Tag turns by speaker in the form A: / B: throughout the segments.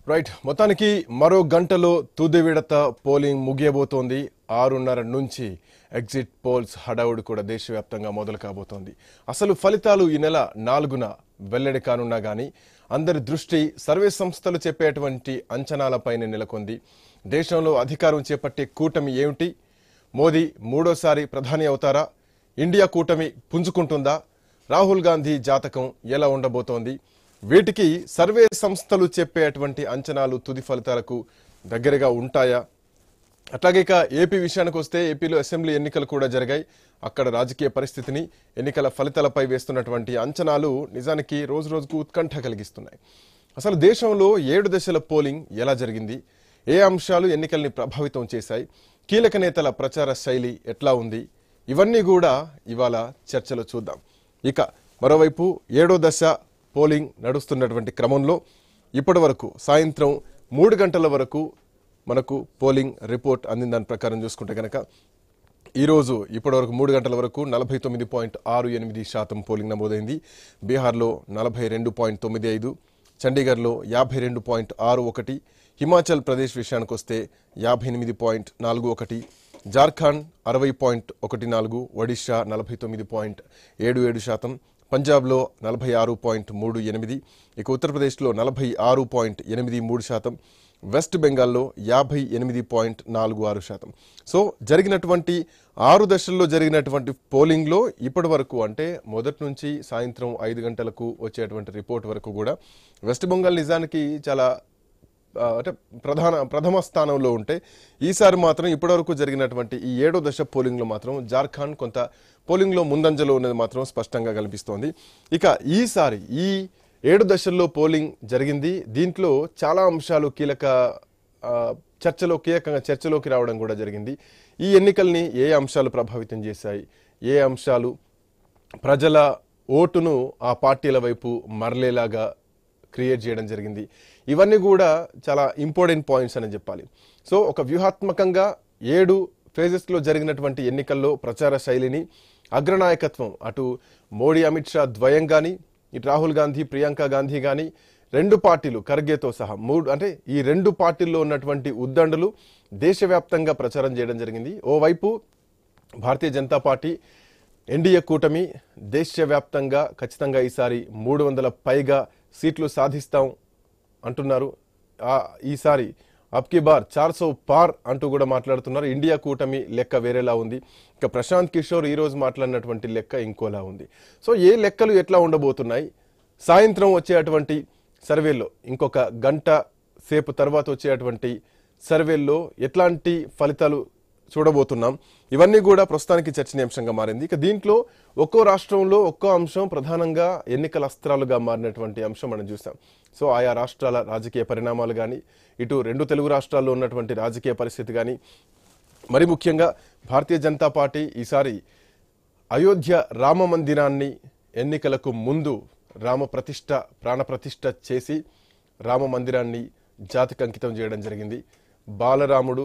A: Right మొత్తానికి మరో గంటలో తుది విడత పోలింగ్ ముగియబోతోంది 6:30 నుంచి ఎగ్జిట్ పోల్స్ హడావుడి కూడా దేశవ్యాప్తంగా మొదలు కాబోతోంది అసలు ఫలితాలు ఈ నెల 4న వెల్లడి కానున్నా గానీ అందరి దృష్టి సర్వే సంస్థలు చెప్పేటువంటి అంచనాలపైనే నెలకొంది దేశంలో అధికారం చేపట్టే కూటమి ఏమిటి మోదీ మూడోసారి ప్రధాని అవుతారా ఇండియా కూటమి పుంజుకుంటుందా రాహుల్ గాంధీ జాతకం ఎలా ఉండబోతోంది వీటికి సర్వే సంస్థలు చెప్పేటువంటి అంచనాలు తుది ఫలితాలకు దగ్గరగా ఉంటాయా అట్లాగే ఇక ఏపీ విషయానికి వస్తే ఏపీలో అసెంబ్లీ ఎన్నికలు కూడా జరిగాయి అక్కడ రాజకీయ పరిస్థితిని ఎన్నికల ఫలితాలపై వేస్తున్నటువంటి అంచనాలు నిజానికి రోజు రోజుకు ఉత్కంఠ కలిగిస్తున్నాయి అసలు దేశంలో 7 దశల పోలింగ్ ఎలా జరిగింది ఏ అంశాలు ఎన్నికల్ని ప్రభావితం చేశాయి కీలక నేతల ప్రచార శైలి ఎట్లా ఉంది ఇవన్నీ కూడా ఇవాళ చర్చలో చూద్దాం ఇక మరోవైపు 7వ దశ పోలింగ్ నడుస్తున్నటువంటి క్రమంలో ఇప్పటివరకు సాయంత్రం 3 గంటల వరకు మనకు పోలింగ్ రిపోర్ట్ అందిందాని ప్రకారం చూసుకుంటే కనుక ఈరోజు ఇప్పటివరకు 3 గంటల వరకు 49.68% పోలింగ్ నమోదైంది బీహార్లో 42.95 చండీగఢ్లో 52.61 హిమాచల్ ప్రదేశ్ విషయానికి వస్తే 58.41 జార్ఖండ్ 60.14 ఒడిషా 49.77% పంజాబ్లో 46.38 ఇక ఉత్తరప్రదేశ్లో 46.83% వెస్ట్ బెంగాల్లో 58.46% సో జరిగినటువంటి 6 దశల్లో జరిగినటువంటి పోలింగ్లో ఇప్పటి వరకు అంటే మొదటి నుంచి సాయంత్రం 5 గంటలకు వచ్చేటువంటి రిపోర్ట్ వరకు కూడా వెస్ట్ బెంగాల్ నిజానికి చాలా అంటే ప్రథమ స్థానంలో ఉంటే ఈసారి మాత్రం ఇప్పటివరకు జరిగినటువంటి ఈ 7వ దశ పోలింగ్లో మాత్రం జార్ఖండ్ కొంత పోలింగ్లో ముందంజలో ఉన్నది మాత్రం స్పష్టంగా కనిపిస్తోంది ఇక ఈసారి ఈ 7 దశల్లో పోలింగ్ జరిగింది దీంట్లో చాలా అంశాలు చర్చలోకి రావడం కూడా జరిగింది ఈ ఎన్నికల్ని ఏ అంశాలు ప్రభావితం చేశాయి ఏ అంశాలు ప్రజల ఓటును ఆ పార్టీల వైపు మరలేలాగా క్రియేట్ చేయడం జరిగింది ఇవన్నీ కూడా చాలా ఇంపార్టెంట్ పాయింట్స్ అని చెప్పాలి సో ఒక వ్యూహాత్మకంగా 7 ఫేజెస్లో జరిగినటువంటి ఎన్నికల్లో ప్రచార శైలిని అగ్రనాయకత్వం అటు మోడీ అమిత్ షా ద్వయం కానీ ఇటు రాహుల్ గాంధీ ప్రియాంక గాంధీ కానీ 2 పార్టీలు ఖర్గేతో సహా అంటే ఈ 2 పార్టీల్లో ఉన్నటువంటి ఉద్దండులు దేశవ్యాప్తంగా ప్రచారం చేయడం జరిగింది ఓవైపు భారతీయ జనతా పార్టీ ఎన్డీఏ కూటమి దేశవ్యాప్తంగా ఖచ్చితంగా ఈసారి 300 పైగా సీట్లు సాధిస్తాం అంటున్నారు ఈసారి అబ్కి బార్ 400 పార్ అంటూ కూడా మాట్లాడుతున్నారు ఇండియా కూటమి లెక్క వేరేలా ఉంది ఇక ప్రశాంత్ కిషోర్ ఈ రోజు మాట్లాడినటువంటి లెక్క ఇంకోలా ఉంది సో ఏ లెక్కలు ఎట్లా ఉండబోతున్నాయి సాయంత్రం వచ్చేటువంటి సర్వేల్లో ఇంకొక గంట సేపు తర్వాత వచ్చేటువంటి సర్వేల్లో ఎట్లాంటి ఫలితాలు చూడబోతున్నాం ఇవన్నీ కూడా ప్రస్తుతానికి చర్చనీయాంశంగా మారింది ఇక దీంట్లో ఒక్కో రాష్ట్రంలో ఒక్కో అంశం ప్రధానంగా ఎన్నికల అస్త్రాలుగా మారినటువంటి అంశం మనం చూసాం సో ఆయా రాష్ట్రాల రాజకీయ పరిణామాలు కానీ ఇటు 2 తెలుగు రాష్ట్రాల్లో ఉన్నటువంటి రాజకీయ పరిస్థితి కానీ మరి ముఖ్యంగా భారతీయ జనతా పార్టీ ఈసారి అయోధ్య రామ మందిరాన్ని ఎన్నికలకు ముందు ప్రాణప్రతిష్ఠ చేసి రామ మందిరాన్ని జాతికి అంకితం చేయడం జరిగింది బాలరాముడు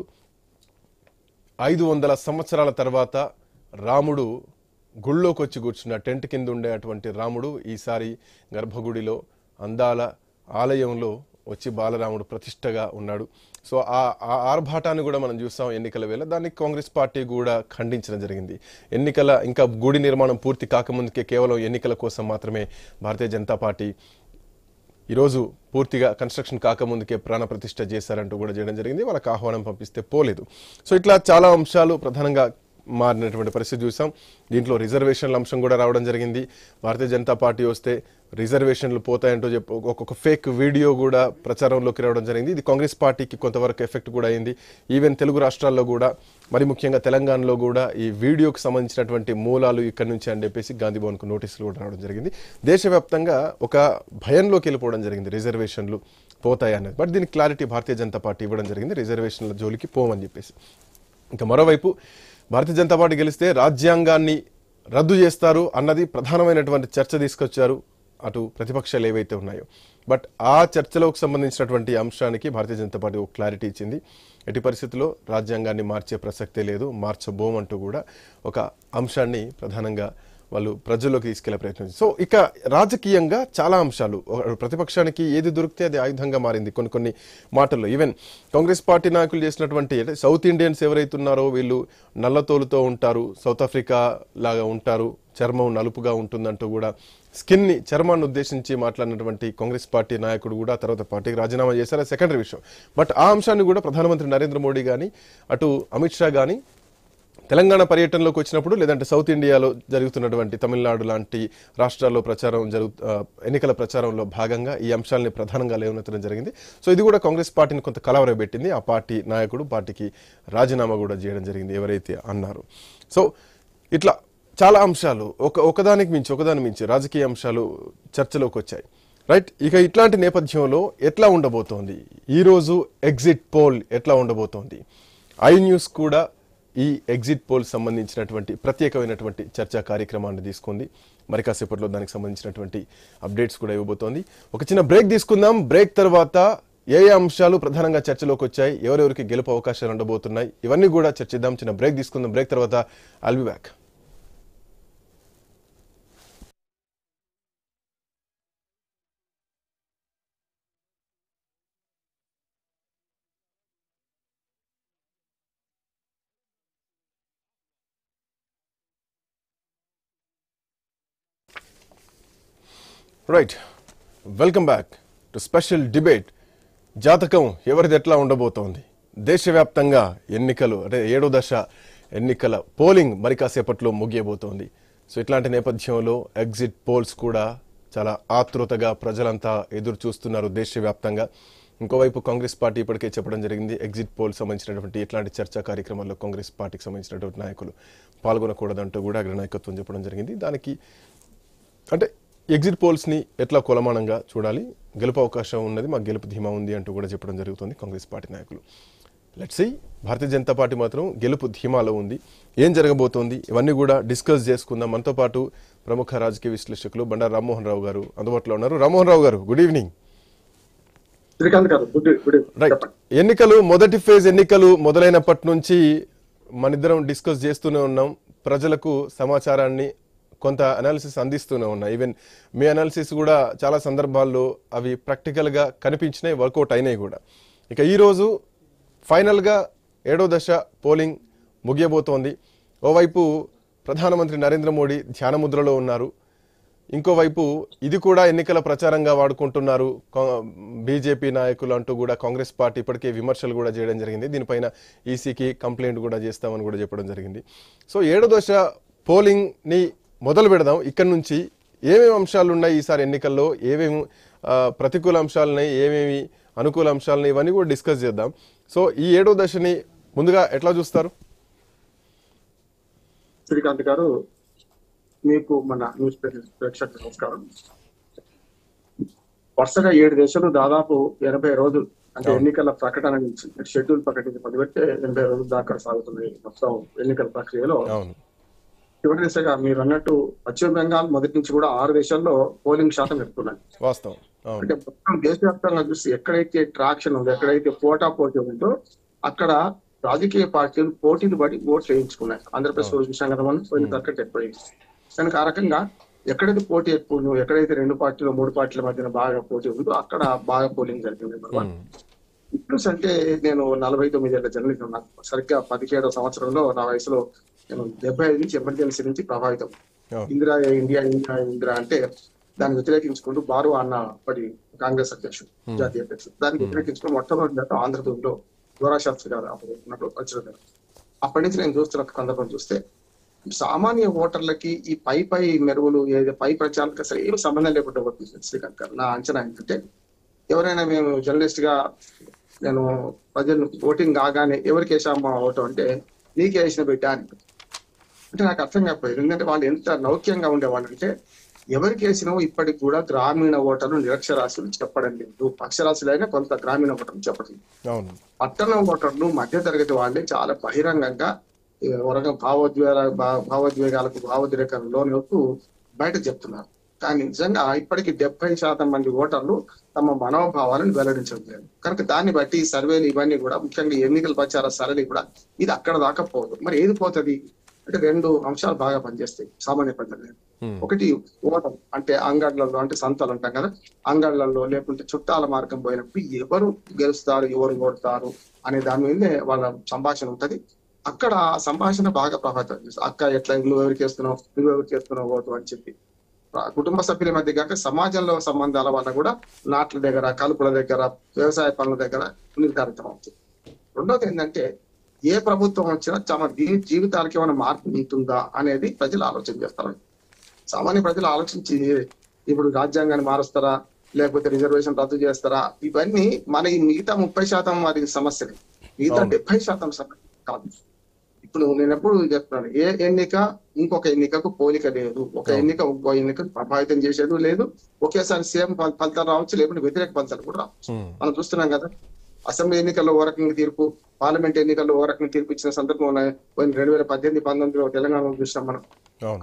A: 500 సంవత్సరాల తర్వాత రాముడు గుళ్ళోకి వచ్చి కూర్చున్న టెంట్ కింద ఉండేటువంటి రాముడు ఈసారి గర్భగుడిలో అందాల ఆలయంలో వచ్చి బాలరాముడు ప్రతిష్టగా ఉన్నాడు సో ఆ ఆర్భాటాన్ని కూడా మనం చూసాం ఎన్నికల వేళ దాన్ని కాంగ్రెస్ పార్టీ కూడా ఖండించడం జరిగింది ఇంకా గుడి నిర్మాణం పూర్తి కాకముందుకే కేవలం ఎన్నికల కోసం మాత్రమే భారతీయ జనతా పార్టీ ఈరోజు పూర్తిగా కన్స్ట్రక్షన్ కాకముందుకే ప్రాణప్రతిష్ఠ చేశారంటూ కూడా చేయడం జరిగింది వాళ్ళకి ఆహ్వానం పంపిస్తే పోలేదు సో ఇట్లా చాలా అంశాలు ప్రధానంగా మారినటువంటి పరిస్థితి చూసాం దీంట్లో రిజర్వేషన్ల అంశం కూడా రావడం జరిగింది భారతీయ జనతా పార్టీ వస్తే రిజర్వేషన్లు పోతాయంటూ ఒక్కొక్క ఫేక్ వీడియో కూడా ప్రచారంలోకి రావడం జరిగింది ఇది కాంగ్రెస్ పార్టీకి కొంతవరకు ఎఫెక్ట్ కూడా అయింది ఈవెన్ తెలుగు రాష్ట్రాల్లో కూడా మరి ముఖ్యంగా తెలంగాణలో కూడా ఈ వీడియోకి సంబంధించినటువంటి మూలాలు ఇక్కడి నుంచి అని చెప్పేసి గాంధీ భవన్కు నోటీసులు కూడా రావడం జరిగింది దేశవ్యాప్తంగా ఒక భయంలోకి వెళ్ళిపోవడం జరిగింది రిజర్వేషన్లు పోతాయనేది బట్ దీనికి క్లారిటీ భారతీయ జనతా పార్టీ ఇవ్వడం జరిగింది రిజర్వేషన్ల జోలికి పోమని చెప్పేసి ఇంకా మరోవైపు భారతీయ జనతా పార్టీ గెలిస్తే రాజ్యాంగాన్ని రద్దు చేస్తారు అన్నది ప్రధానమైనటువంటి చర్చ తీసుకొచ్చారు అటు ప్రతిపక్షాలు ఏవైతే ఉన్నాయో బట్ ఆ చర్చలోకి సంబంధించినటువంటి అంశానికి భారతీయ జనతా పార్టీ ఒక క్లారిటీ ఇచ్చింది ఎట్టి పరిస్థితుల్లో రాజ్యాంగాన్ని మార్చే ప్రసక్తే లేదు మార్చబోమంటూ కూడా ఒక అంశాన్ని ప్రధానంగా వాళ్ళు ప్రజల్లోకి తీసుకెళ్లే ప్రయత్నం. సో ఇక రాజకీయంగా చాలా అంశాలు, ప్రతిపక్షానికి ఏది దొరికితే అది ఆయుధంగా మారింది కొన్ని మాటల్లో. ఈవెన్ కాంగ్రెస్ పార్టీ నాయకులు చేసినటువంటి సౌత్ ఇండియన్స్ ఎవరైతున్నారో వీళ్ళు నల్లతోలుతో ఉంటారు, సౌత్ ఆఫ్రికా లాగా ఉంటారు, చర్మం నలుపుగా ఉంటుందంటూ కూడా చర్మాన్ని ఉద్దేశించి మాట్లాడినటువంటి కాంగ్రెస్ పార్టీ నాయకుడు కూడా తర్వాత పార్టీకి రాజీనామా చేశారు, సెకండరీ విషయం. బట్ ఆ అంశాన్ని కూడా ప్రధానమంత్రి నరేంద్ర మోడీ కానీ అటు అమిత్ షా కానీ తెలంగాణ పర్యటనలోకి వచ్చినప్పుడు, లేదంటే సౌత్ ఇండియాలో జరుగుతున్నటువంటి తమిళనాడు లాంటి రాష్ట్రాల్లో ఎన్నికల ప్రచారంలో భాగంగా ఈ అంశాలని ప్రధానంగా లేవనెత్తడం జరిగింది. సో ఇది కూడా కాంగ్రెస్ పార్టీని కొంత కలవరబెట్టింది. ఆ పార్టీ నాయకుడు పార్టీకి రాజీనామా కూడా చేయడం జరిగింది ఎవరైతే అన్నారు. సో ఇట్లా చాలా అంశాలు ఒకదాని మించి రాజకీయ అంశాలు చర్చలోకి వచ్చాయి, రైట్. ఇక ఇట్లాంటి నేపథ్యంలో ఎట్లా ఉండబోతోంది ఈరోజు ఎగ్జిట్ పోల్, ఎట్లా ఉండబోతోంది? ఐ న్యూస్ కూడా ఈ ఎగ్జిట్ పోల్ సంబంధించినటువంటి ప్రత్యేకమైనటువంటి చర్చా కార్యక్రమాన్ని తీసుకుంది. మరి కాసేపట్లో దానికి సంబంధించినటువంటి అప్డేట్స్ కూడా ఇవ్వబోతోంది. ఒక చిన్న బ్రేక్ తీసుకుందాం. బ్రేక్ తర్వాత ఏ అంశాలు ప్రధానంగా చర్చలోకి వచ్చాయి, ఎవరెవరికి గెలుపు అవకాశాలు ఉండబోతున్నాయి, ఇవన్నీ కూడా చర్చిద్దాం. చిన్న బ్రేక్ తీసుకుందాం. బ్రేక్ తర్వాత I'll be back. Right, welcome back to special debate. జాతకం ఎవరిది ఎట్లా ఉండబోతోంది? దేశవ్యాప్తంగా ఎన్నికలు, అంటే 7వ దశ ఎన్నికల పోలింగ్ మరి కాసేపట్లో ముగియబోతోంది. సో ఇట్లాంటి నేపథ్యంలో ఎగ్జిట్ పోల్స్ కూడా చాలా ఆతృతగా ప్రజలంతా ఎదురు చూస్తున్నారు దేశవ్యాప్తంగా. ఇంకోవైపు కాంగ్రెస్ పార్టీ ఇప్పటికే చెప్పడం జరిగింది, ఎగ్జిట్ పోల్ సంబంధించినటువంటి ఇట్లాంటి చర్చా కార్యక్రమాల్లో కాంగ్రెస్ పార్టీకి సంబంధించినటువంటి నాయకులు పాల్గొనకూడదంటూ కూడా అగ్ర నాయకత్వం చెప్పడం జరిగింది. దానికి అంటే ఎగ్జిట్ పోల్స్ని ఎట్లా కొలమానంగా చూడాలి, గెలుపు అవకాశం ఉన్నది, మాకు గెలుపు ధీమా ఉంది అంటూ కూడా చెప్పడం జరుగుతుంది కాంగ్రెస్ పార్టీ నాయకులు. Let's see, Bharatiya Janata Party మాత్రం గెలుపు ధీమాలో ఉంది. ఏం జరగబోతోంది ఇవన్నీ కూడా డిస్కస్ చేసుకుందాం. మనతో పాటు ప్రముఖ రాజకీయ విశ్లేషకులు బండారు రామ్మోహన్ రావు గారు అందుబాటులో ఉన్నారు. రామ్మోహన్ రావు గారు, గుడ్ ఈవినింగ్. రైట్, ఎన్నికలు మొదటి ఫేజ్ ఎన్నికలు మొదలైనప్పటి నుంచి మనిద్దరం డిస్కస్ చేస్తూనే ఉన్నాం. ప్రజలకు సమాచారాన్ని కొంత అనాలిసిస్ అందిస్తూనే ఉన్నాయి. ఈవెన్ మీ అనాలిసిస్ కూడా చాలా సందర్భాల్లో అవి ప్రాక్టికల్గా కనిపించినాయి, వర్కౌట్ అయినాయి కూడా. ఇక ఈరోజు ఫైనల్గా 7వ దశ పోలింగ్ ముగియబోతోంది. ఓవైపు ప్రధానమంత్రి నరేంద్ర మోడీ ధ్యానముద్రలో ఉన్నారు, ఇంకోవైపు ఇది కూడా ఎన్నికల ప్రచారంగా వాడుకుంటున్నారు బీజేపీ నాయకులు అంటూ కూడా కాంగ్రెస్ పార్టీ ఇప్పటికే విమర్శలు కూడా చేయడం జరిగింది. దీనిపైన ఈసీకి కంప్లైంట్ కూడా చేస్తామని కూడా చెప్పడం జరిగింది. సో 7వ దశ పోలింగ్ని మొదలు పెడదాం. ఇక్కడ నుంచి ఏమేమి అంశాలు ఉన్నాయి ఈసారి ఎన్నికల్లో, ఏమేమి ప్రతికూల అంశాలున్నాయి, ఏమేమి అనుకూల అంశాలున్నాయి, ఇవన్నీ కూడా డిస్కస్ చేద్దాం. సో ఈ 7వ దశని ముందుగా ఎట్లా చూస్తారు?
B: శ్రీకాంత్ గారు, మీకు మన న్యూస్ ప్రేక్షకులకు నమస్కారం. వరుసగా 7 దేశాలు దాదాపు 80 రోజులు, అంటే ఎన్నికల ప్రకటన నుంచి షెడ్యూల్ ప్రకటించి మొదలుపెట్టే 80 రోజుల దాకా సాగుతుంది మొత్తం ఎన్నికల ప్రక్రియలో. చివరి దిశగా మీరు అన్నట్టు పశ్చిమ బెంగాల్ మొదటి నుంచి కూడా 6 దేశాల్లో పోలింగ్ శాతం ఎక్కుతున్నాయి. అంటే మొత్తం దేశవ్యాప్తంగా చూసి ఎక్కడైతే ట్రాక్షన్ ఉందో, ఎక్కడైతే పోటీ ఉందో అక్కడ రాజకీయ పార్టీలు పోటీలు పడి ఓట్లు వేయించుకున్నాయి. ఆంధ్రప్రదేశ్ చూసాం కదా మనం, పోయిన తరగతి ఎక్కువైంది. కనుక ఆ రకంగా ఎక్కడైతే పోటీ ఎక్కువ ఉందో, ఎక్కడైతే 2 పార్టీలు 3 పార్టీల మధ్యన బాగా పోటీ ఉందో అక్కడ బాగా పోలింగ్ జరిగింది. ఇప్పుడు అంటే నేను 49 ఏళ్ల జర్నలిస్ట్ నాకు సరిగ్గా 17వ సంవత్సరంలో నా వయసులో నేను 75 నుంచి ఎమర్జెన్సీ నుంచి ప్రభావితం. ఇందిరా అంటే దాన్ని వ్యతిరేకించుకుంటూ బారు అన్న పడి కాంగ్రెస్ అధ్యక్షుడు, జాతీయ అధ్యక్షుడు, దాన్ని వ్యతిరేకించుకుని మొట్టమొదటి ఆంధ్రప్రదేశ్లో గోరాశాస్త్రి గారు అప్పుడు వచ్చిన. అప్పటి నుంచి నేను చూస్తున్న సందర్భం చూస్తే సామాన్య ఓటర్లకి ఈ పై మెరుగులు పై ప్రచారాలకు అసలు ఏమి సంబంధం లేకుండా పోతుంది. శ్రీకాంత్ గారు, నా అంచనా ఏంటంటే ఎవరైనా మేము జర్నలిస్ట్ గా నేను ప్రజలు ఓటింగ్ కాగానే ఎవరికి వేసామా ఓటు అంటే నీకే వేసిన బిడ్డ అని. అంటే నాకు అర్థం కాకపోయింది. ఎందుకంటే వాళ్ళు ఎంత నౌక్యంగా ఉండేవాళ్ళు అంటే ఎవరికి వేసినామో ఇప్పటికి కూడా గ్రామీణ ఓటర్లు నిరక్షరాస్యులు చెప్పడం లేదు. అక్షరాస్యులైనా కొంత గ్రామీణ ఓటర్లు చెప్పడం. పట్టణ ఓటర్లు మధ్య తరగతి వాళ్ళే చాలా బహిరంగంగా భావోద్వేగాలకు లోనవుతూ బయట చెప్తున్నారు. కానీ నిజంగా ఇప్పటికీ 70% మంది ఓటర్లు తమ మనోభావాలను వెల్లడించడం లేదు. కనుక దాన్ని బట్టి సర్వేలు ఇవన్నీ కూడా, ముఖ్యంగా ఎన్నికల ప్రచార సరళి కూడా ఇది అక్కడ దాకా పోదు. మరి ఏది పోతుంది? అంటే రెండు అంశాలు బాగా పనిచేస్తాయి సామాన్య ప్రజలు. ఒకటి ఓటం, అంటే అంగడ్లలో, అంటే సంతలు అంటాం కదా, అంగడ్లలో లేకుంటే చుట్టాల మార్గం పోయినప్పుడు ఎవరు గెలుస్తారు ఎవరు ఓడతారు అనే దాని మీదే వాళ్ళ సంభాషణ ఉంటది. అక్కడ ఆ సంభాషణ బాగా ప్రభావితం చేస్తుంది. అక్క ఎట్లా నువ్వు ఎవరికి వేస్తున్నావు ఓటు అని చెప్పి కుటుంబ సభ్యుల మధ్య కాక సమాజంలో సంబంధాల వల్ల కూడా నాట్ల దగ్గర, కలుపుల దగ్గర, వ్యవసాయ పనుల దగ్గర నిర్ధారితం అవుతుంది. రెండోది ఏంటంటే ఏ ప్రభుత్వం వచ్చినా తమ జీవితాలకి ఏమైనా మార్పు ఉంటుందా అనేది ప్రజలు ఆలోచన చేస్తారు. సామాన్య ప్రజలు ఆలోచించి ఇప్పుడు రాజ్యాంగాన్ని మారుస్తారా లేకపోతే రిజర్వేషన్ రద్దు చేస్తారా, ఇవన్నీ మన ఈ మిగతా 30% వారి సమస్యలు, మిగతా 70% సమస్య కాదు. ఇప్పుడు నేను ఎప్పుడు చెప్తున్నాను, ఏ ఎన్నిక ఇంకొక ఎన్నికకు పోలిక లేదు, ఒక ఎన్నిక ఇంకో ఎన్నికకు ప్రభావితం చేసేది లేదు, ఒకేసారి సేమ్ ఫలితాలు రావచ్చు, లేకుంటే వ్యతిరేక ఫలితాలు కూడా రావచ్చు. మనం చూస్తున్నాం కదా, అసెంబ్లీ ఎన్నికల్లో ఓ రకంగా తీర్పు, పార్లమెంట్ ఎన్నికల్లో ఓ రకంగా తీర్పు ఇచ్చిన సందర్భం 2018-19 తెలంగాణలో చూసినాం మనం.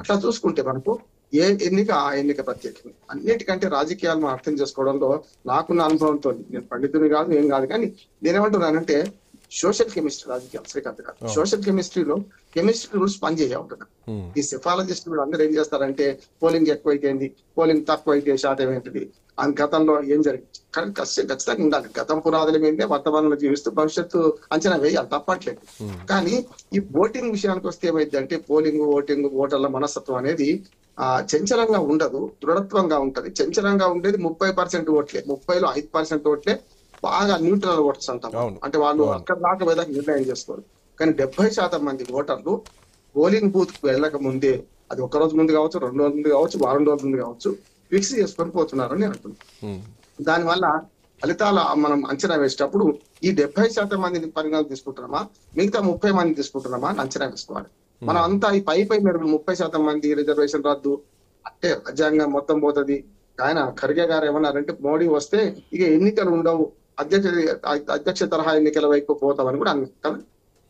B: అట్లా చూసుకుంటే మనకు ఏ ఎన్నిక ఆ ఎన్నిక ప్రత్యేకం. అన్నిటికంటే రాజకీయాలు మనం అర్థం చేసుకోవడంలో నాకున్న అనుభవంతో, నేను పండితుని కాదు ఏం కాదు, కానీ నేనేమంటున్నానంటే సోషల్ కెమిస్ట్రీ రాజకీయాలు శ్రీకాంత్ గారు. సోషల్ కెమిస్ట్రీలో కెమిస్ట్రీ రూల్స్ పనిచేయ ఉంటుంది. ఈ సెఫాలజిస్టులు అందరూ ఏం చేస్తారంటే పోలింగ్ ఎక్కువైతేంది, పోలింగ్ తక్కువ అయితే శాతం ఏంటిది, అని గతంలో ఏం జరిగింది, కానీ ఖచ్చితంగా ఉండాలి. గతం పునాదుల మీదే వర్తమానంలో జీవిస్తూ భవిష్యత్తు అంచనా వేయాలి, తప్పట్లేదు. కానీ ఈ ఓటింగ్ విషయానికి వస్తే ఏమైంది అంటే ఓటింగ్ ఓటర్ల మనస్తత్వం అనేది చంచలంగా ఉండదు, దృఢత్వంగా ఉంటది. చంచలంగా ఉండేది 30% ఓట్లే, 30లో 5% ఓట్లే బాగా న్యూట్రల్ ఓటర్స్ అంటాం. అంటే వాళ్ళు అక్కడ దాకా వేదాక నిర్ణయం చేసుకోరు. కానీ 70% మంది ఓటర్లు పోలింగ్ బూత్ కు వెళ్ళక ముందే, అది ఒక రోజు ముందు కావచ్చు, 2 రోజుల ముందు కావచ్చు, వారం రోజుల ముందు కావచ్చు, ఫిక్స్ చేసుకొని పోతున్నారని నేను అంటున్నాను. దానివల్ల ఫలితాలు మనం అంచనా వేసేటప్పుడు ఈ 70% మందిని పరిగణన తీసుకుంటున్నామా, మిగతా 30 మంది తీసుకుంటున్నామా అని అంచనా వేసుకోవాలి. మనం అంతా ఈ పై మీరు 30% మంది రిజర్వేషన్ రద్దు అంటే రాజ్యాంగం మొత్తం పోతుంది. ఆయన ఖర్గే గారు ఏమన్నారంటే మోడీ వస్తే ఇక ఎన్నికలు ఉండవు, అధ్యక్ష తరహా ఎన్నికల వైపు పోతామని కూడా అన్నారు.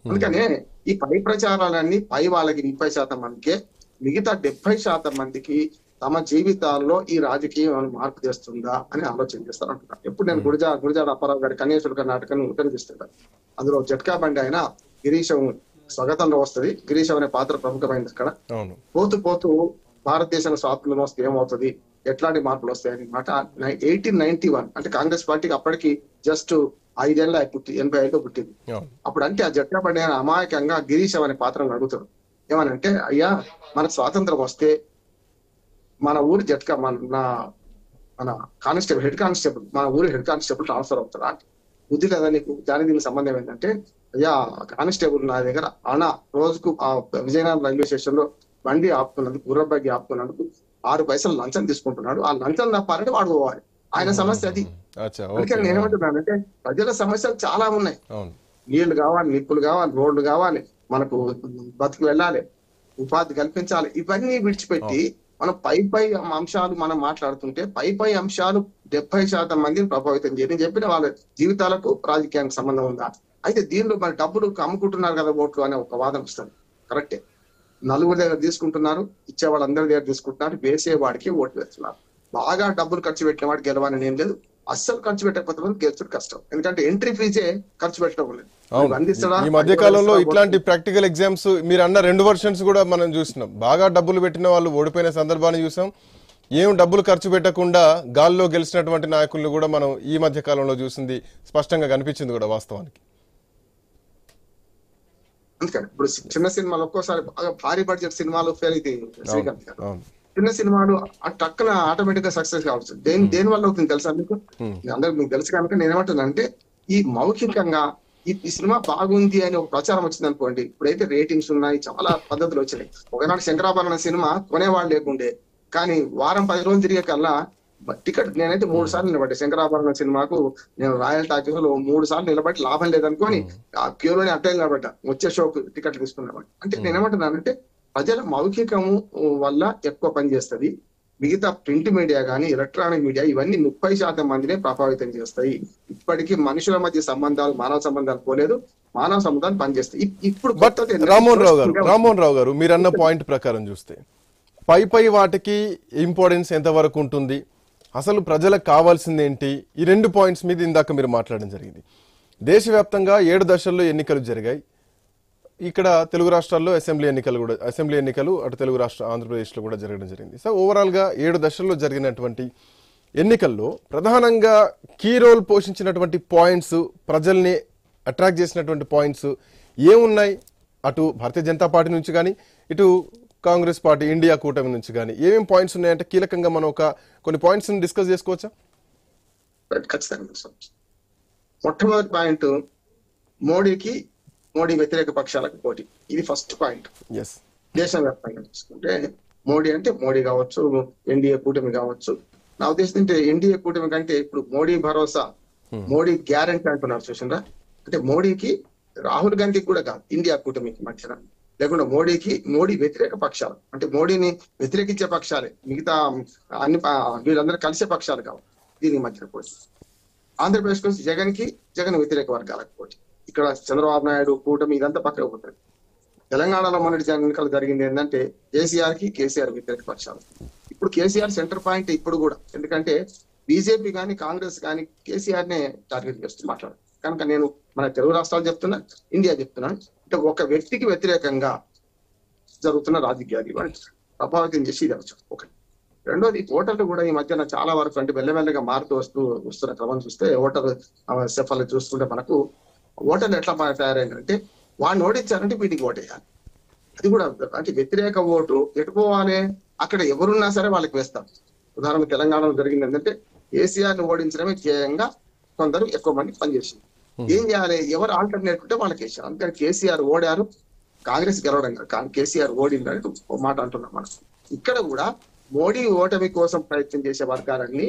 B: అందుకనే ఈ పై ప్రచారాలన్నీ పై వాళ్ళకి 30% మందికే, మిగతా 70% మందికి తమ జీవితాల్లో ఈ రాజకీయం మార్పు చేస్తుందా అని ఆలోచన చేస్తారు అంటున్నారు. ఎప్పుడు నేను గురజాడ అప్పారావు గారి కన్యాశుల్క నాటకాన్ని ఉపయోగిస్తుంటాను. అందులో జట్కా బండి ఆయన గిరీశం స్వాగతంలో వస్తుంది. గిరీశం అనే పాత్ర ప్రముఖమైంది అక్కడ. పోతూ పోతూ భారతదేశంలో స్వాతంత్రం వస్తే ఏమవుతుంది, ఎట్లాంటి మార్పులు వస్తాయని మాట 1891 అంటే కాంగ్రెస్ పార్టీకి అప్పటికి జస్ట్ 5 ఏళ్ళ 85లో పుట్టింది. అప్పుడు అంటే ఆ జట్కా బండి ఆయన అమాయకంగా గిరీశం అనే పాత్రను అడుగుతాడు. ఏమనంటే, అయ్యా మనకు స్వాతంత్రం వస్తే మన ఊరి జట్కా మన కానిస్టేబుల్ మన ఊరి హెడ్ కానిస్టేబుల్ ట్రాన్స్ఫర్ అవుతారా, బుద్ధి లేదా నీకు, దానికి దీనికి సంబంధం ఏంటంటే, అయ్యా కానిస్టేబుల్ నా దగ్గర రోజుకు ఆ విజయనగరం రైల్వే స్టేషన్ లో బండి ఆపుకున్నందుకు, గుర్రబగ్గి ఆపుకున్నందుకు 6 పైసలు లంచం తీసుకుంటున్నాడు, ఆ లంచం తప్పాలంటే వాడు పోవాలి. ఆయన సమస్య అది. అందుకని నేనేమంటున్నానంటే ప్రజల సమస్యలు చాలా ఉన్నాయి. నీళ్లు కావాలి, నిప్పులు కావాలి, రోడ్లు కావాలి, మనకు బతికి వెళ్ళాలి, ఉపాధి కల్పించాలి. ఇవన్నీ విడిచిపెట్టి మనం పై అంశాలు మనం మాట్లాడుతుంటే పై అంశాలు 70% మందిని ప్రభావితం చేయని చెప్పిన వాళ్ళ జీవితాలకు రాజకీయానికి సంబంధం ఉందా? అయితే దీనిలో మరి డబ్బులు అమ్ముకుంటున్నారు కదా ఓట్లు అనే ఒక వాదన వస్తుంది. కరెక్టే, నలుగురి దగ్గర తీసుకుంటున్నారు, ఇచ్చే వాళ్ళందరి దగ్గర తీసుకుంటున్నారు, వేసే వాడికి ఓట్లు వేస్తున్నారు. బాగా డబ్బులు ఖర్చు పెట్టిన వాడికి గెలవాలని ఏం లేదు, అస్సలు ఖర్చు పెట్టకపోతే గెలుచుడు కష్టం. ఎందుకంటే ఎంట్రీ ఫీజే ఖర్చు పెట్టడం లేదు.
A: ఈ మధ్య కాలంలో ఇట్లాంటి ప్రాక్టికల్ ఎగ్జామ్స్ మీరు అన్న 2 వర్షన్స్ కూడా మనం చూసినాం. బాగా డబ్బులు పెట్టిన వాళ్ళు ఓడిపోయిన సందర్భాన్ని చూసాం. ఏం డబ్బులు ఖర్చు పెట్టకుండా గాల్లో గెలిచినటువంటి నాయకులను కూడా మనం ఈ మధ్య కాలంలో చూసింది స్పష్టంగా కనిపించింది కూడా వాస్తవానికి.
B: అందుకని ఇప్పుడు చిన్న సినిమాలు ఒక్కోసారి బాగా భారీ బడ్జెట్ సినిమాలు ఫెయిల్ అయితే శ్రీకాంత్ గారు, చిన్న సినిమాలు టక్కున ఆటోమేటిక్ గా సక్సెస్ కావచ్చు. దేని వల్ల అవుతుంది తెలుసా మీకు? అందరికి మీకు తెలుసు కనుక నేనేమంటున్నా అంటే, ఈ మౌఖికంగా ఈ సినిమా బాగుంది అని ఒక ప్రచారం వచ్చింది అనుకోండి, ఇప్పుడైతే రేటింగ్స్ ఉన్నాయి, చాలా పద్ధతులు వచ్చినాయి. ఒకనాడు శంకరాభరణ సినిమా కొనేవాళ్ళు లేకుండే, కానీ వారం 10 రోజులు తిరిగే కల్లా టికెట్, నేనైతే 3 సార్లు నిలబడ్డా శంకరాభరణ సినిమాకు. నేను రాయల్ టాకీస్ లో 3 సార్లు నిలబడి లాభం లేదనుకోని ఆ క్యూలోనే అట్టే నిలబడ్డా, వచ్చే షోకు టికెట్లు తీసుకున్నామని. అంటే నేనేమంటున్నానంటే ప్రజల మౌఖికము వల్ల ఎక్కువ పనిచేస్తుంది. మిగతా ప్రింట్ మీడియా కానీ ఎలక్ట్రానిక్ మీడియా ఇవన్నీ 30% మందినే ప్రభావితం చేస్తాయి. ఇప్పటికీ మనుషుల మధ్య సంబంధాలు, మానవ సంబంధాలు పోలేదు, మానవ సంబంధాలు పనిచేస్తాయి. ఇప్పుడు
A: రామ్మోహన్ రావు గారు మీరు అన్న పాయింట్ ప్రకారం చూస్తే పై వాటికి ఇంపార్టెన్స్ ఎంతవరకు ఉంటుంది, అసలు ప్రజలకు కావాల్సింది ఏంటి, ఈ 2 పాయింట్స్ మీద ఇందాక మీరు మాట్లాడడం జరిగింది. దేశవ్యాప్తంగా 7 దశల్లో ఎన్నికలు జరిగాయి. ఇక్కడ తెలుగు రాష్ట్రాల్లో అసెంబ్లీ ఎన్నికలు అటు తెలుగు రాష్ట్ర ఆంధ్రప్రదేశ్లో కూడా జరగడం జరిగింది. సో ఓవరాల్గా 7 దశల్లో జరిగినటువంటి ఎన్నికల్లో ప్రధానంగా కీ రోల్ పోషించినటువంటి పాయింట్స్, ప్రజల్ని అట్రాక్ట్ చేసినటువంటి పాయింట్స్ ఏమున్నాయి? అటు భారతీయ జనతా పార్టీ నుంచి కానీ ఇటు కాంగ్రెస్ పార్టీ ఇండియా కూటమి నుంచి కానీ ఏమేమి పాయింట్స్ ఉన్నాయంటే కీలకంగా మనం కొన్ని పాయింట్స్ డిస్కస్ చేసుకోవచ్చా?
B: ఖచ్చితంగా. మొట్టమొదటి పాయింట్, మోడీ వ్యతిరేక పక్షాలకు పోటీ. ఇది ఫస్ట్ పాయింట్. దేశవ్యాప్తంగా చూసుకుంటే మోడీ అంటే మోడీ కావచ్చు, ఎన్డీఏ కూటమి కావచ్చు. నా ఉద్దేశం అంటే ఎన్డీఏ కూటమి కంటే ఇప్పుడు మోడీ భరోసా, మోడీ గ్యారంటీ అంటున్నారు చూసిందా. అంటే మోడీకి, రాహుల్ గాంధీకి కూడా కాదు, ఇండియా కూటమికి మధ్యన, లేకుండా మోడీ వ్యతిరేక పక్షాలు అంటే మోడీని వ్యతిరేకించే పక్షాలే, మిగతా అన్ని వీళ్ళందరూ కలిసే పక్షాలు కావాలి. దీనికి మధ్యన పోటీ. ఆంధ్రప్రదేశ్ నుంచి జగన్ వ్యతిరేక వర్గాలకు పోటీ. ఇక్కడ చంద్రబాబు నాయుడు కూటమి ఇదంతా పక్కన పోతుంది. తెలంగాణలో మొన్నటి ఎన్నికలు జరిగింది ఏంటంటే కేసీఆర్ వ్యతిరేక పక్షాలు. ఇప్పుడు కేసీఆర్ సెంటర్ పాయింట్ ఇప్పుడు కూడా, ఎందుకంటే బీజేపీ కానీ కాంగ్రెస్ కానీ కేసీఆర్ నే టార్గెట్ చేస్తూ మాట్లాడారు. కనుక నేను మన తెలుగు రాష్ట్రాలు చెప్తున్నా, ఇండియా చెప్తున్నా, అంటే ఒక వ్యక్తికి వ్యతిరేకంగా జరుగుతున్న రాజకీయాలు ప్రభావితం చేసి ఇది ఒకటి. రెండోది, ఓటర్లు కూడా ఈ మధ్యన చాలా వరకు అంటే మెల్లమెల్లగా మారుతూ వస్తున్న క్రమం చూస్తే, ఓటర్ సెఫలు చూస్తుంటే మనకు ఓటర్లు ఎట్లా తయారైందంటే వాడిని ఓడించారంటే వీటికి ఓటేయాలి. అది కూడా అంటే వ్యతిరేక ఓటు ఎటుపోవాలి, అక్కడ ఎవరున్నా సరే వాళ్ళకి వేస్తారు. ఉదాహరణ తెలంగాణలో జరిగింది ఏంటంటే కేసీఆర్ ని ఓడించడమే ధ్యేయంగా కొందరు ఎక్కువ మంది పనిచేసింది. ఏం చేయాలి, ఎవరు ఆల్టర్నేట్ ఉంటే వాళ్ళకి వేసారు. అందుకని కేసీఆర్ ఓడారు, కాంగ్రెస్ గెలవడం కానీ కేసీఆర్ ఓడిందని ఒక మాట అంటున్నాం మనం. ఇక్కడ కూడా మోడీ ఓటమి కోసం ప్రయత్నం చేసే వర్గాలన్నీ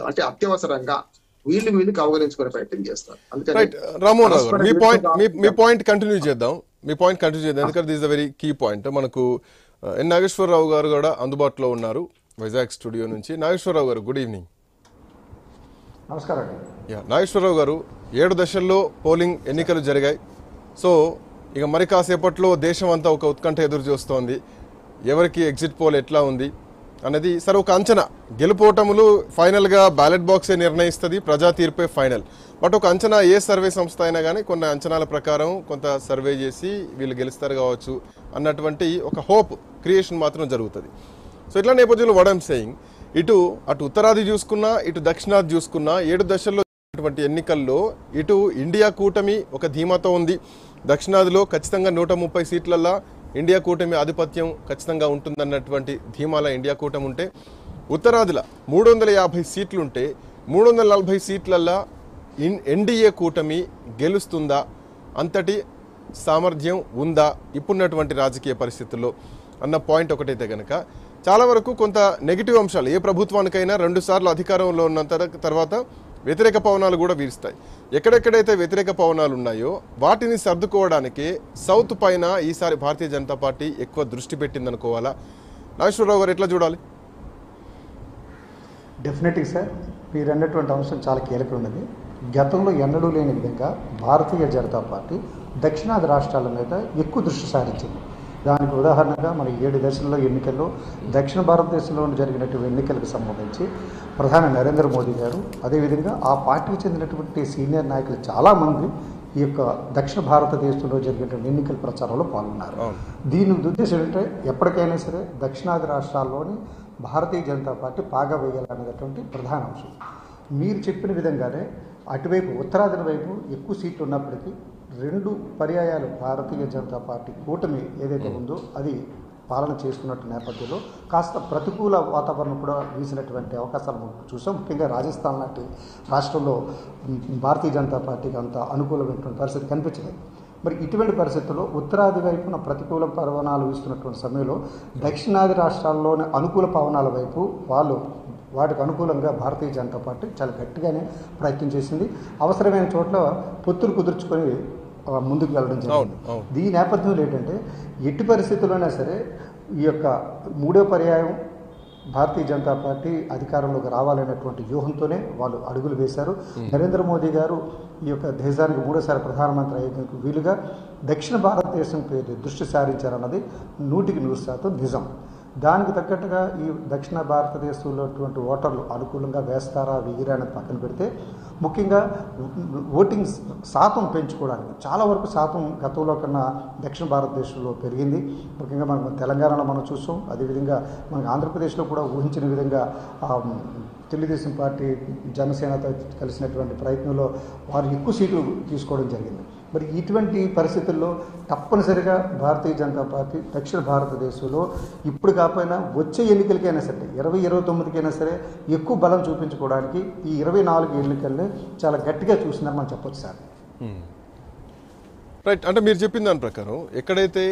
B: అంటే అత్యవసరంగా వీళ్ళకి అవగరించుకునే ప్రయత్నం చేస్తారు.
A: అందుకని మీ పాయింట్ కంటిన్యూ చేద్దాం. ఎందుకంటే this the very key point. మనకు ఎన్ నాగేశ్వరరావు గారు కూడా అందుబాటులో ఉన్నారు వైజాగ్ స్టూడియో నుంచి. నాగేశ్వరరావు గారు, గుడ్ ఈవినింగ్.
C: నమస్కారం.
A: నాగేశ్వరరావు గారు, 7 దశల్లో పోలింగ్ ఎన్నికలు జరిగాయి. సో ఇక మరి కాసేపట్లో దేశం అంతా ఒక ఉత్కంఠ ఎదురు చూస్తోంది. ఎవరికి ఎగ్జిట్ పోల్ ఎట్లా ఉంది అనేది సరే ఒక అంచనా. గెలుపోటములు ఫైనల్గా బ్యాలెట్ బాక్సే నిర్ణయిస్తుంది, ప్రజా తీర్పే ఫైనల్. బట్ ఒక అంచనా, ఏ సర్వే సంస్థ అయినా కానీ కొన్ని అంచనాల ప్రకారం కొంత సర్వే చేసి వీళ్ళు గెలుస్తారు కావచ్చు అన్నటువంటి ఒక హోప్ క్రియేషన్ మాత్రం జరుగుతుంది. సో ఇట్లా నేపథ్యంలో వాట్ ఐమ్ సేయింగ్, అటు ఉత్తరాది చూసుకున్నా ఇటు దక్షిణాది చూసుకున్నా 7 దశల్లో ఎన్నికల్లో ఇటు ఇండియా కూటమి ఒక ధీమాతో ఉంది. దక్షిణాదిలో ఖచ్చితంగా 130 సీట్లల్లా ఇండియా కూటమి ఆధిపత్యం ఖచ్చితంగా ఉంటుందన్నటువంటి ధీమాల ఇండియా కూటమి ఉంటే, ఉత్తరాదిలో 350 సీట్లుంటే 340 సీట్లల్లా ఎన్డీఏ కూటమి గెలుస్తుందా, అంతటి సామర్థ్యం ఉందా ఇప్పుడున్నటువంటి రాజకీయ పరిస్థితుల్లో అన్న పాయింట్ ఒకటైతే కనుక, చాలా వరకు కొంత నెగిటివ్ అంశాలు, ఏ ప్రభుత్వానికైనా 2 సార్లు అధికారంలో ఉన్న తర్వాత వ్యతిరేక పవనాలు కూడా వీరుస్తాయి. ఎక్కడెక్కడైతే వ్యతిరేక పవనాలు ఉన్నాయో వాటిని సర్దుకోవడానికి సౌత్ పైన ఈసారి భారతీయ జనతా పార్టీ ఎక్కువ దృష్టి పెట్టిందనుకోవాలా? నాగేశ్వరరావు గారు ఎట్లా చూడాలి?
C: డెఫినెట్గా సార్, మీరు అన్నటువంటి అంశం చాలా కీలకమైనది. గతంలో ఎన్నడూ లేని విధంగా భారతీయ జనతా పార్టీ దక్షిణాది రాష్ట్రాల మీద ఎక్కువ దృష్టి సారించింది. దానికి ఉదాహరణగా మన 7 దశల్లో ఎన్నికల్లో దక్షిణ భారతదేశంలో జరిగినటువంటి ఎన్నికలకు సంబంధించి ప్రధాని నరేంద్ర మోదీ గారు, అదేవిధంగా ఆ పార్టీకి చెందినటువంటి సీనియర్ నాయకులు చాలామంది ఈ యొక్క దక్షిణ భారతదేశంలో జరిగినటువంటి ఎన్నికల ప్రచారంలో పాల్గొన్నారు. దీని ఉద్దేశం ఏంటంటే ఎప్పటికైనా సరే దక్షిణాది రాష్ట్రాల్లోని భారతీయ జనతా పార్టీ పాగా వేయాలనేటటువంటి ప్రధాన అంశం. మీరు చెప్పిన విధంగానే అటువైపు ఉత్తరాదిన వైపు ఎక్కువ సీట్లు ఉన్నప్పటికీ 2 పర్యాయాలు భారతీయ జనతా పార్టీ కూటమి ఏదైతే ఉందో అది పాలన చేస్తున్నట్టు నేపథ్యంలో కాస్త ప్రతికూల వాతావరణం కూడా వీసినటువంటి అవకాశాలు మనం చూసాం. ముఖ్యంగా రాజస్థాన్ లాంటి రాష్ట్రంలో భారతీయ జనతా పార్టీకి అంత అనుకూలమైనటువంటి పరిస్థితి కనిపించలేదు. మరి ఇటువంటి పరిస్థితుల్లో ఉత్తరాది వైపున ప్రతికూల పవనాలు వీస్తున్నటువంటి సమయంలో దక్షిణాది రాష్ట్రాల్లోని అనుకూల పవనాల వైపు వాటికి అనుకూలంగా భారతీయ జనతా పార్టీ చాలా గట్టిగానే ప్రయత్నం చేసింది. అవసరమైన చోట్ల పొత్తులు కుదుర్చుకొని ముందుకు వెళ్ళడం జరిగింది. ఈ నేపథ్యంలో ఏంటంటే ఎట్టి పరిస్థితుల్లోనే సరే ఈ యొక్క 3వ పర్యాయం భారతీయ జనతా పార్టీ అధికారంలోకి రావాలనేటువంటి వ్యూహంతోనే వాళ్ళు అడుగులు వేశారు. నరేంద్ర మోదీ గారు ఈ యొక్క దేశానికి 3వ ప్రధానమంత్రి అయ్యేందుకు వీలుగా దక్షిణ భారతదేశం పేరు దృష్టి సారించారన్నది 100% నిజం. దానికి తగ్గట్టుగా ఈ దక్షిణ భారతదేశంలో ఓటర్లు అనుకూలంగా వేస్తారా వేయరా అనేది పక్కన పెడితే ముఖ్యంగా ఓటింగ్ శాతం పెంచుకోవడానికి చాలా వరకు శాతం గతంలో కన్నా దక్షిణ భారతదేశంలో పెరిగింది. ముఖ్యంగా మనం తెలంగాణలో మనం చూసాం, అదేవిధంగా మనకి ఆంధ్రప్రదేశ్లో కూడా ఊహించిన విధంగా తెలుగుదేశం పార్టీ జనసేనతో కలిసినటువంటి ప్రయత్నంలో వారు ఎక్కువ సీట్లు తీసుకోవడం జరిగింది. మరి ఇటువంటి పరిస్థితుల్లో తప్పనిసరిగా భారతీయ జనతా పార్టీ దక్షిణ భారతదేశంలో ఇప్పుడు కాకపోయినా వచ్చే ఎన్నికలకైనా సరే 2029కైనా సరే ఎక్కువ బలం చూపించుకోవడానికి ఈ 24 ఎన్నికల్ని చాలా గట్టిగా చూసిందని మనం చెప్పొచ్చు సార్.
A: రైట్, అంటే మీరు చెప్పిన దాని ప్రకారం ఎక్కడైతే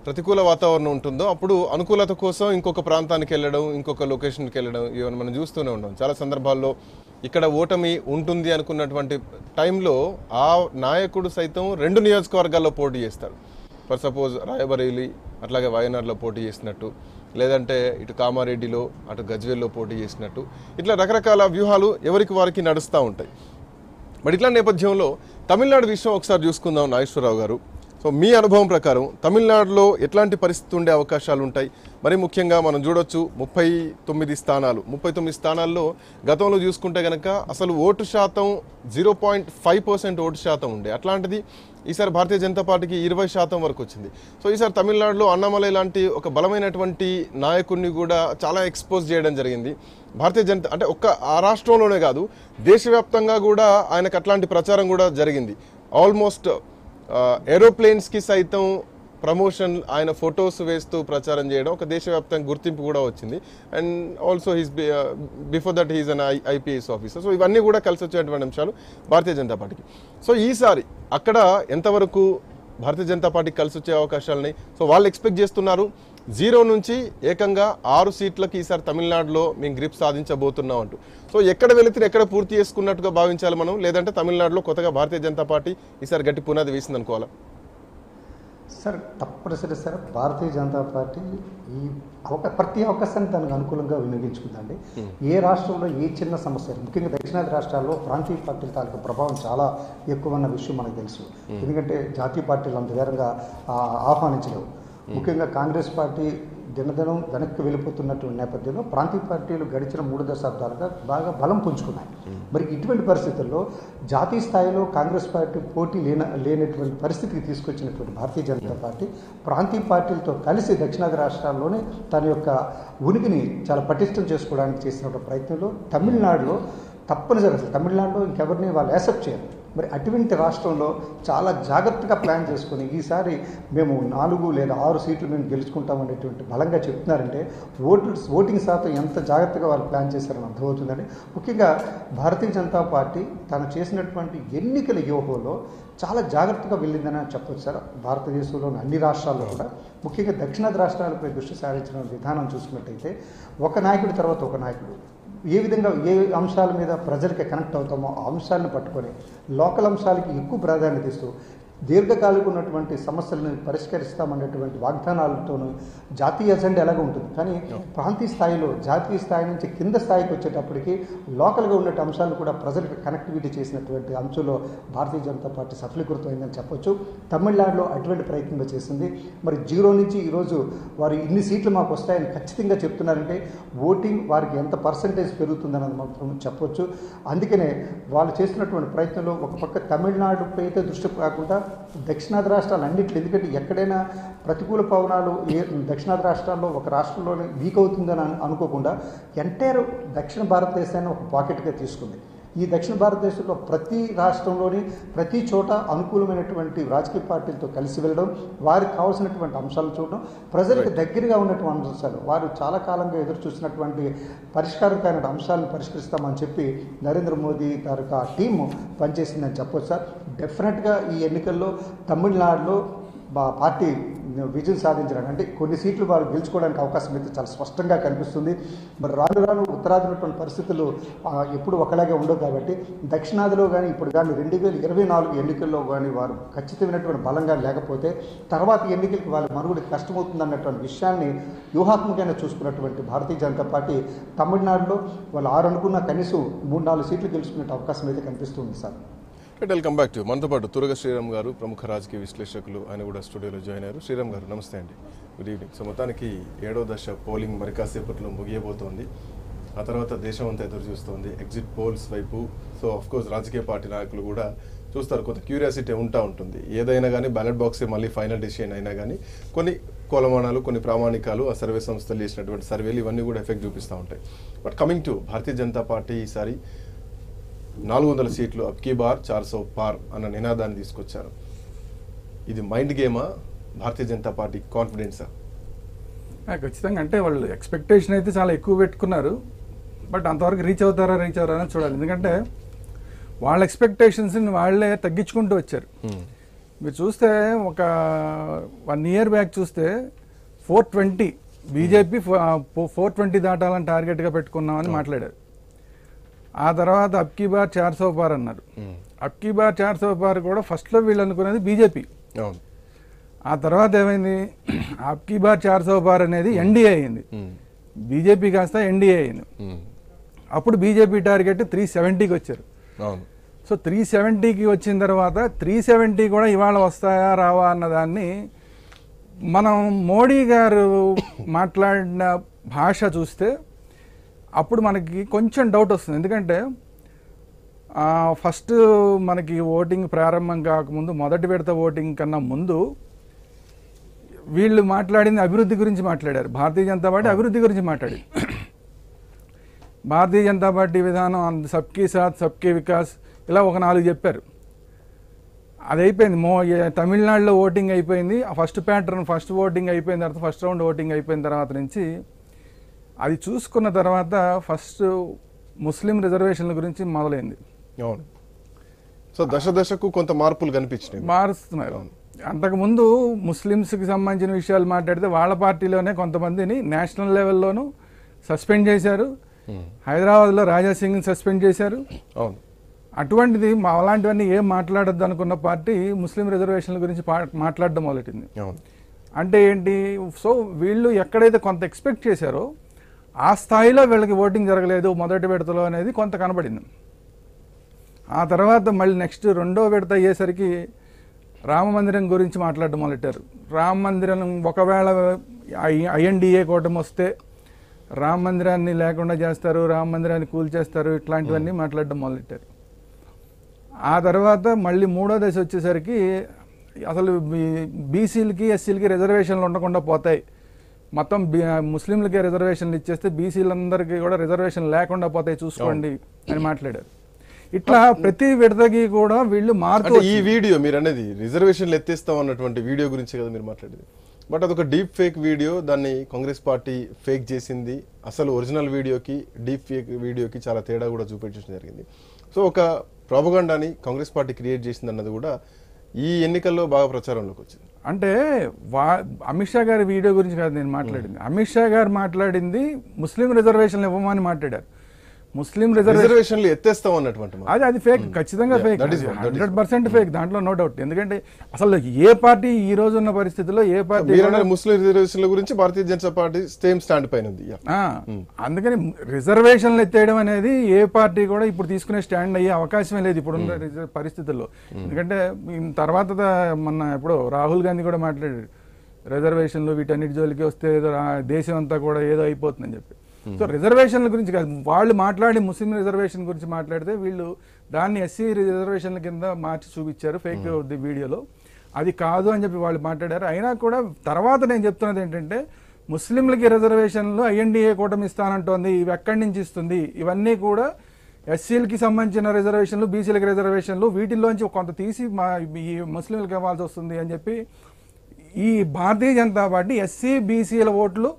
A: ప్రతికూల వాతావరణం ఉంటుందో అప్పుడు అనుకూలత కోసం ఇంకొక ప్రాంతానికి వెళ్ళడం, ఇంకొక లొకేషన్కి వెళ్ళడం ఇవన్నీ మనం చూస్తూనే ఉంటాం. చాలా సందర్భాల్లో ఇక్కడ ఓటమి ఉంటుంది అనుకున్నటువంటి టైంలో ఆ నాయకుడు సైతం 2 నియోజకవర్గాల్లో పోటీ చేస్తాడు. ఫర్ సపోజ్ రాయబరేలి అట్లాగే వయనాడ్లో పోటీ చేసినట్టు, లేదంటే ఇటు కామారెడ్డిలో అటు గజ్వేల్లో పోటీ చేసినట్టు, ఇట్లా రకరకాల వ్యూహాలు ఎవరికి వారికి నడుస్తూ ఉంటాయి. మరి ఇట్లా నేపథ్యంలో తమిళనాడు విషయం ఒకసారి చూసుకుందాం నాగేశ్వరరావు గారు. సో మీ అనుభవం ప్రకారం తమిళనాడులో ఎట్లాంటి పరిస్థితి ఉండే అవకాశాలు ఉంటాయి? మరి ముఖ్యంగా మనం చూడొచ్చు 39 స్థానాల్లో గతంలో చూసుకుంటే కనుక అసలు ఓటు శాతం 0.5% ఓటు శాతం ఉండే, అట్లాంటిది ఈసారి భారతీయ జనతా పార్టీకి 20% వరకు వచ్చింది. సో ఈసారి తమిళనాడులో అన్నామలై లాంటి ఒక బలమైనటువంటి నాయకుడిని కూడా చాలా ఎక్స్పోజ్ చేయడం జరిగింది. భారతీయ జనతా అంటే ఒక్క ఆ రాష్ట్రంలోనే కాదు దేశవ్యాప్తంగా కూడా ఆయనకు అట్లాంటి ప్రచారం కూడా జరిగింది. ఆల్మోస్ట్ ఏరోప్లేన్స్కి సైతం ప్రమోషన్ ఆయన ఫొటోస్ వేస్తూ ప్రచారం చేయడం ఒక దేశవ్యాప్తంగా గుర్తింపు కూడా వచ్చింది. And also he's before that he's an IPS officer. So ఇవన్నీ కూడా కలిసి వచ్చేటువంటి అంశాలు భారతీయ జనతా పార్టీకి. సో ఈసారి అక్కడ ఎంతవరకు భారతీయ జనతా పార్టీకి కలిసి వచ్చే అవకాశాలని సో వాళ్ళు ఎక్స్పెక్ట్ చేస్తున్నారు 0 నుంచి ఏకంగా 6 సీట్లకి ఈసారి తమిళనాడులో మేము గ్రిప్ సాధించబోతున్నాం అంటూ. సో ఎక్కడ వెళితే ఎక్కడ పూర్తి చేసుకున్నట్టుగా భావించాలి మనం, లేదంటే తమిళనాడులో కొత్తగా భారతీయ జనతా పార్టీ ఈసారి గట్టి పునాది వేసింది అనుకోవాలా?
C: సార్ తప్పనిసరి సార్ భారతీయ జనతా పార్టీ ఈ ప్రతి అవకాశాన్ని దానికి అనుకూలంగా వినియోగించుకుందండి. ఏ రాష్ట్రంలో ఏ చిన్న సమస్య, ముఖ్యంగా దక్షిణాది రాష్ట్రాల్లో ప్రాంతీయ పార్టీల తాలూకు ప్రభావం చాలా ఎక్కువ అన్న విషయం మనకు తెలుసు. ఎందుకంటే జాతీయ పార్టీలు అంత వేరంగా ఆహ్వానించలేవు. ముఖ్యంగా కాంగ్రెస్ పార్టీ దినదినం వెనక్కి వెళ్ళిపోతున్నటువంటి నేపథ్యంలో ప్రాంతీయ పార్టీలు గడిచిన 3 దశాబ్దాలుగా బాగా బలం పుంజుకున్నాయి. మరి ఇటువంటి పరిస్థితుల్లో జాతీయ స్థాయిలో కాంగ్రెస్ పార్టీ పోటీ లేనటువంటి పరిస్థితికి తీసుకొచ్చినటువంటి భారతీయ జనతా పార్టీ ప్రాంతీయ పార్టీలతో కలిసి దక్షిణాది రాష్ట్రాల్లోనే తన యొక్క ఉనికిని చాలా పటిష్టం చేసుకోవడానికి చేసినటువంటి ప్రయత్నంలో తమిళనాడులో తప్పనిసరి అసలు తమిళనాడులో ఇంకెవరిని వాళ్ళు యాక్సెప్ట్ చేయరు. మరి అటువంటి రాష్ట్రంలో చాలా జాగ్రత్తగా ప్లాన్ చేసుకుని ఈసారి మేము 4 లేదా 6 సీట్లు మేము గెలుచుకుంటామనేటువంటి బలంగా చెప్తున్నారంటే ఓటింగ్ శాతం ఎంత జాగ్రత్తగా వాళ్ళు ప్లాన్ చేశారని అర్థమవుతుందని. ముఖ్యంగా భారతీయ జనతా పార్టీ తను చేసినటువంటి ఎన్నికల వ్యూహంలో చాలా జాగ్రత్తగా వెళ్ళిందని చెప్పొచ్చు సార్. భారతదేశంలోని అన్ని రాష్ట్రాల్లో కూడా ముఖ్యంగా దక్షిణాది రాష్ట్రాలపై దృష్టి సారించిన విధానం చూసుకున్నట్టయితే ఒక నాయకుడి తర్వాత ఒక నాయకుడు ఏ విధంగా ఏ అంశాల మీద ప్రజలకి కనెక్ట్ అవుతామో ఆ అంశాలను పట్టుకొని లోకల్ అంశాలకి ఎక్కువ ప్రాధాన్యత ఇస్తూ దీర్ఘకాలిక ఉన్నటువంటి సమస్యలను పరిష్కరిస్తామనేటువంటి వాగ్దానాలతోనూ జాతీయ ఎజెండా ఎలాగ ఉంటుంది. కానీ ప్రాంతీయ స్థాయిలో జాతీయ స్థాయి నుంచి కింద స్థాయికి వచ్చేటప్పటికి లోకల్గా ఉన్న అంశాలను కూడా ప్రజలకు కనెక్టివిటీ చేసినటువంటి అంశంలో భారతీయ జనతా పార్టీ సఫలీకృతమైందని చెప్పొచ్చు. తమిళనాడులో అటువంటి ప్రయత్నం చేసింది. మరి 0 నుంచి ఈరోజు వారు ఇన్ని సీట్లు మాకు వస్తాయని ఖచ్చితంగా చెప్తున్నారంటే ఓటింగ్ వారికి ఎంత పర్సంటేజ్ పెరుగుతుందన్నది మాత్రం చెప్పొచ్చు. అందుకనే వాళ్ళు చేస్తున్నటువంటి ప్రయత్నంలో ఒక పక్క తమిళనాడుపై అయితే దృష్టి కాకుండా దక్షిణాది రాష్ట్రాలు అన్నింటిలో, ఎందుకంటే ఎక్కడైనా ప్రతికూల పవనాలు దక్షిణాది రాష్ట్రాల్లో ఒక రాష్ట్రంలోనే వీక్ అవుతుందని అనుకోకుండా ఎంటైర్ దక్షిణ భారతదేశాన్ని ఒక పాకెట్గా తీసుకుంది. ఈ దక్షిణ భారతదేశంలో ప్రతి రాష్ట్రంలోని ప్రతి చోట అనుకూలమైనటువంటి రాజకీయ పార్టీలతో కలిసి వెళ్ళడం, వారికి కావాల్సినటువంటి అంశాలను చూడడం, ప్రజలకు దగ్గరగా ఉన్నటువంటి అంశాలు వారు చాలా కాలంగా ఎదురు చూసినటువంటి పరిష్కారకమైన అంశాలను పరిష్కరిస్తామని చెప్పి నరేంద్ర మోదీ తాలూకా టీము పనిచేసిందని చెప్పొచ్చు సార్. డెఫినెట్గా ఈ ఎన్నికల్లో తమిళనాడులో పార్టీ విజయం సాధించడానికి అంటే కొన్ని సీట్లు వారు గెలుచుకోవడానికి అవకాశం అయితే చాలా స్పష్టంగా కనిపిస్తుంది. మరి రాను రాను ఉత్తరాది ఉన్నటువంటి పరిస్థితులు ఎప్పుడు ఒకలాగే ఉండవు కాబట్టి దక్షిణాదిలో కానీ ఇప్పుడు కానీ 2024 ఎన్నికల్లో కానీ వారు ఖచ్చితమైనటువంటి బలంగా లేకపోతే తర్వాత ఎన్నికలకి వాళ్ళ మనుగడకి కష్టమవుతుంది అన్నటువంటి విషయాన్ని వ్యూహాత్మకంగా చూసుకున్నటువంటి భారతీయ జనతా పార్టీ తమిళనాడులో వాళ్ళు 6 అనుకున్న కనీసం 3-4 సీట్లు గెలుచుకునే అవకాశం అయితే కనిపిస్తుంది సార్.
A: వెల్కమ్ బ్యాక్ టు మనతో పాటు తురగ శ్రీరామ్ గారు, ప్రముఖ రాజకీయ విశ్లేషకులు, ఆయన కూడా స్టూడియోలో జాయిన్ అయ్యారు. శ్రీరామ్ గారు నమస్తే అండి, గుడ్ ఈవినింగ్. సో మొత్తానికి 7వ దశ పోలింగ్ మరి కాసేపట్లో ముగియబోతోంది. ఆ తర్వాత దేశం అంతా ఎదురు చూస్తోంది ఎగ్జిట్ పోల్స్ వైపు. సో ఆఫ్ కోర్స్ రాజకీయ పార్టీ నాయకులు కూడా చూస్తారు, కొంత క్యూరియాసిటీ ఉంటుంది. ఏదైనా కానీ బ్యాలెట్ బాక్సే మళ్ళీ ఫైనల్ డిసిషన్ అయినా కానీ కొన్ని కొలమానాలు, కొన్ని ప్రామాణికాలు, ఆ సర్వే సంస్థలు చేసినటువంటి సర్వేలు ఇవన్నీ కూడా ఎఫెక్ట్ చూపిస్తూ ఉంటాయి. But coming to Bharatiya Janata party ఈసారి 400 సీట్లు అబ్కీ బార్ 400 పార్ అన్న నినాదాన్ని తీసుకొచ్చారు. ఇది మైండ్ గేమా, భారతీయ జనతా పార్టీ కాన్ఫిడెన్సా?
D: ఖచ్చితంగా. అంటే వాళ్ళు ఎక్స్పెక్టేషన్ అయితే చాలా ఎక్కువ పెట్టుకున్నారు, బట్ అంతవరకు రీచ్ అవుతారా అని చూడాలి. ఎందుకంటే వాళ్ళ ఎక్స్పెక్టేషన్స్ని వాళ్ళే తగ్గించుకుంటూ వచ్చారు. మీరు చూస్తే ఒక 1 year బ్యాక్ చూస్తే 420 బీజేపీ 420 దాటాలని టార్గెట్గా పెట్టుకున్నామని మాట్లాడారు. ఆ తర్వాత అబ్కీ బార్ 400 పార్ అన్నారు. అబ్కీ బార్ 400 పార్ కూడా ఫస్ట్లో వీళ్ళు అనుకునేది బీజేపీ. ఆ తర్వాత ఏమైంది, అబ్కీ బార్ 400 పార్ అనేది ఎన్డీఏ అయింది. బీజేపీ కాస్త ఎన్డీఏ అయింది. అప్పుడు బీజేపీ టార్గెట్ 370కి వచ్చారు. సో 370కి వచ్చిన తర్వాత 370 కూడా ఇవాళ వస్తాయా రావా అన్నదాన్ని మనం మోడీ గారు మాట్లాడిన భాష చూస్తే అప్పుడు మనకి కొంచెం డౌట్ వస్తుంది. ఎందుకంటే ఫస్ట్ మనకి ఓటింగ్ ప్రారంభం కాకముందు, మొదటి విడత ఓటింగ్ కన్నా ముందు వీళ్ళు మాట్లాడింది అభివృద్ధి గురించి మాట్లాడారు. భారతీయ జనతా పార్టీ అభివృద్ధి గురించి మాట్లాడింది. భారతీయ జనతా పార్టీ విధానం సబ్కీ సాత్ సబ్కీ వికాస్ ఇలా ఒక 4 చెప్పారు. అది అయిపోయింది. తమిళనాడులో ఓటింగ్ అయిపోయింది. ఫస్ట్ ఓటింగ్ అయిపోయిన తర్వాత, ఫస్ట్ రౌండ్ ఓటింగ్ అయిపోయిన తర్వాత నుంచి అది చూసుకున్న తర్వాత ఫస్ట్ ముస్లిం రిజర్వేషన్ల గురించి మొదలైంది.
A: అవును. సో దశకు కొంత మార్పులు కనిపించినాయి, మారుస్తున్నారు.
D: అంతకుముందు ముస్లిమ్స్కి సంబంధించిన విషయాలు మాట్లాడితే వాళ్ళ పార్టీలోనే కొంతమందిని నేషనల్ లెవెల్లోనూ సస్పెండ్ చేశారు. హైదరాబాద్లో రాజాసింగ్ని సస్పెండ్ చేశారు.
A: అవును.
D: అటువంటిది అలాంటివన్నీ ఏం మాట్లాడద్దు అనుకున్న పార్టీ ముస్లిం రిజర్వేషన్ల గురించి మాట్లాడడం మొదలెట్టింది. అంటే ఏంటి, సో వీళ్ళు ఎక్కడైతే కొంత ఎక్స్పెక్ట్ చేశారో ఆ స్థాయిలో వీళ్ళకి ఓటింగ్ జరగలేదు మొదటి విడతలో అనేది కొంత కనబడింది. ఆ తర్వాత మళ్ళీ నెక్స్ట్ 2వ విడత అయ్యేసరికి రామ మందిరం గురించి మాట్లాడడం మొదలెట్టారు. రామ మందిరం ఒకవేళ ఐఎన్డీఏ కూటమి వస్తే రామ మందిరాన్ని లేకుండా చేస్తారు, రామ మందిరాన్ని కూల్చేస్తారు, ఇట్లాంటివన్నీ మాట్లాడడం మొదలెట్టారు. ఆ తర్వాత మళ్ళీ 3వ దశ వచ్చేసరికి అసలు బీసీలకి ఎస్సీలకి రిజర్వేషన్లు ఉండకుండా పోతాయి, మొత్తం ముస్లింలకే రిజర్వేషన్లు ఇచ్చేస్తే బీసీలందరికీ కూడా రిజర్వేషన్ లేకుండా పోతాయి చూసుకోండి అని మాట్లాడారు. ఇట్లా ప్రతి విడతకి కూడా వీళ్ళు మార్పు.
A: ఈ వీడియో మీరు అనేది రిజర్వేషన్లు ఎత్తేస్తాం అన్నటువంటి వీడియో గురించి కదా మీరు మాట్లాడేది. బట్ అదొక డీప్ ఫేక్ వీడియో, దాన్ని కాంగ్రెస్ పార్టీ ఫేక్ చేసింది. అసలు ఒరిజినల్ వీడియోకి డీప్ ఫేక్ వీడియోకి చాలా తేడా కూడా చూపించడం జరిగింది. సో ఒక ప్రాపగండాని కాంగ్రెస్ పార్టీ క్రియేట్ చేసింది అన్నది కూడా ఈ ఎన్నికల్లో బాగా ప్రచారంలోకి వచ్చింది.
D: అంటే అమిత్ షా గారి వీడియో గురించి కాదు నేను మాట్లాడింది. అమిత్ షా గారు మాట్లాడింది ముస్లిం రిజర్వేషన్లు ఇవ్వమని మాట్లాడారు. ముస్లిం
A: రిజర్వేషన్లు ఎత్తేస్తాం అన్నటువంటి
D: అది ఫేక్, ఖచ్చితంగా ఫేక్, 100% ఫేక్, దాంట్లో నో డౌట్. ఎందుకంటే అసలు ఏ పార్టీ ఈ రోజు ఉన్న పరిస్థితుల్లో ఏ పార్టీ
A: ముస్లిం రిజర్వేషన్ల గురించి భారతీయ జనతా పార్టీ సేమ్ స్టాండ్ పైన ఉంది.
D: అందుకని రిజర్వేషన్లు ఎత్తేయడం అనేది ఏ పార్టీ కూడా ఇప్పుడు తీసుకునే స్టాండ్ అయ్యే అవకాశమే లేదు ఇప్పుడున్న పరిస్థితుల్లో. ఎందుకంటే తర్వాత మొన్న ఎప్పుడో రాహుల్ గాంధీ కూడా మాట్లాడారు, రిజర్వేషన్లు వీటన్నిటి జోలికి వస్తే ఏదో దేశం అంతా కూడా ఏదో అయిపోతుందని చెప్పి. సో రిజర్వేషన్ల గురించి కాదు, వాళ్ళు మాట్లాడి ముస్లిం రిజర్వేషన్ గురించి మాట్లాడితే వీళ్ళు దాన్ని ఎస్సీ రిజర్వేషన్ల కింద మార్చి చూపించారు ఫేక్ వీడియోలో. అది కాదు అని చెప్పి వాళ్ళు మాట్లాడారు. అయినా కూడా తర్వాత నేను చెప్తున్నది ఏంటంటే, ముస్లింలకి రిజర్వేషన్లు ఐఎన్డీఏ కూటమి ఇస్తానంటోంది, ఇవి ఎక్కడి నుంచి ఇస్తుంది, ఇవన్నీ కూడా ఎస్సీలకి సంబంధించిన రిజర్వేషన్లు, బీసీలకి రిజర్వేషన్లు, వీటిల్లోంచి కొంత తీసి ఈ ముస్లింలకు ఇవ్వాల్సి వస్తుంది అని చెప్పి ఈ భారతీయ జనతా పార్టీ ఎస్సీ బీసీల ఓట్లు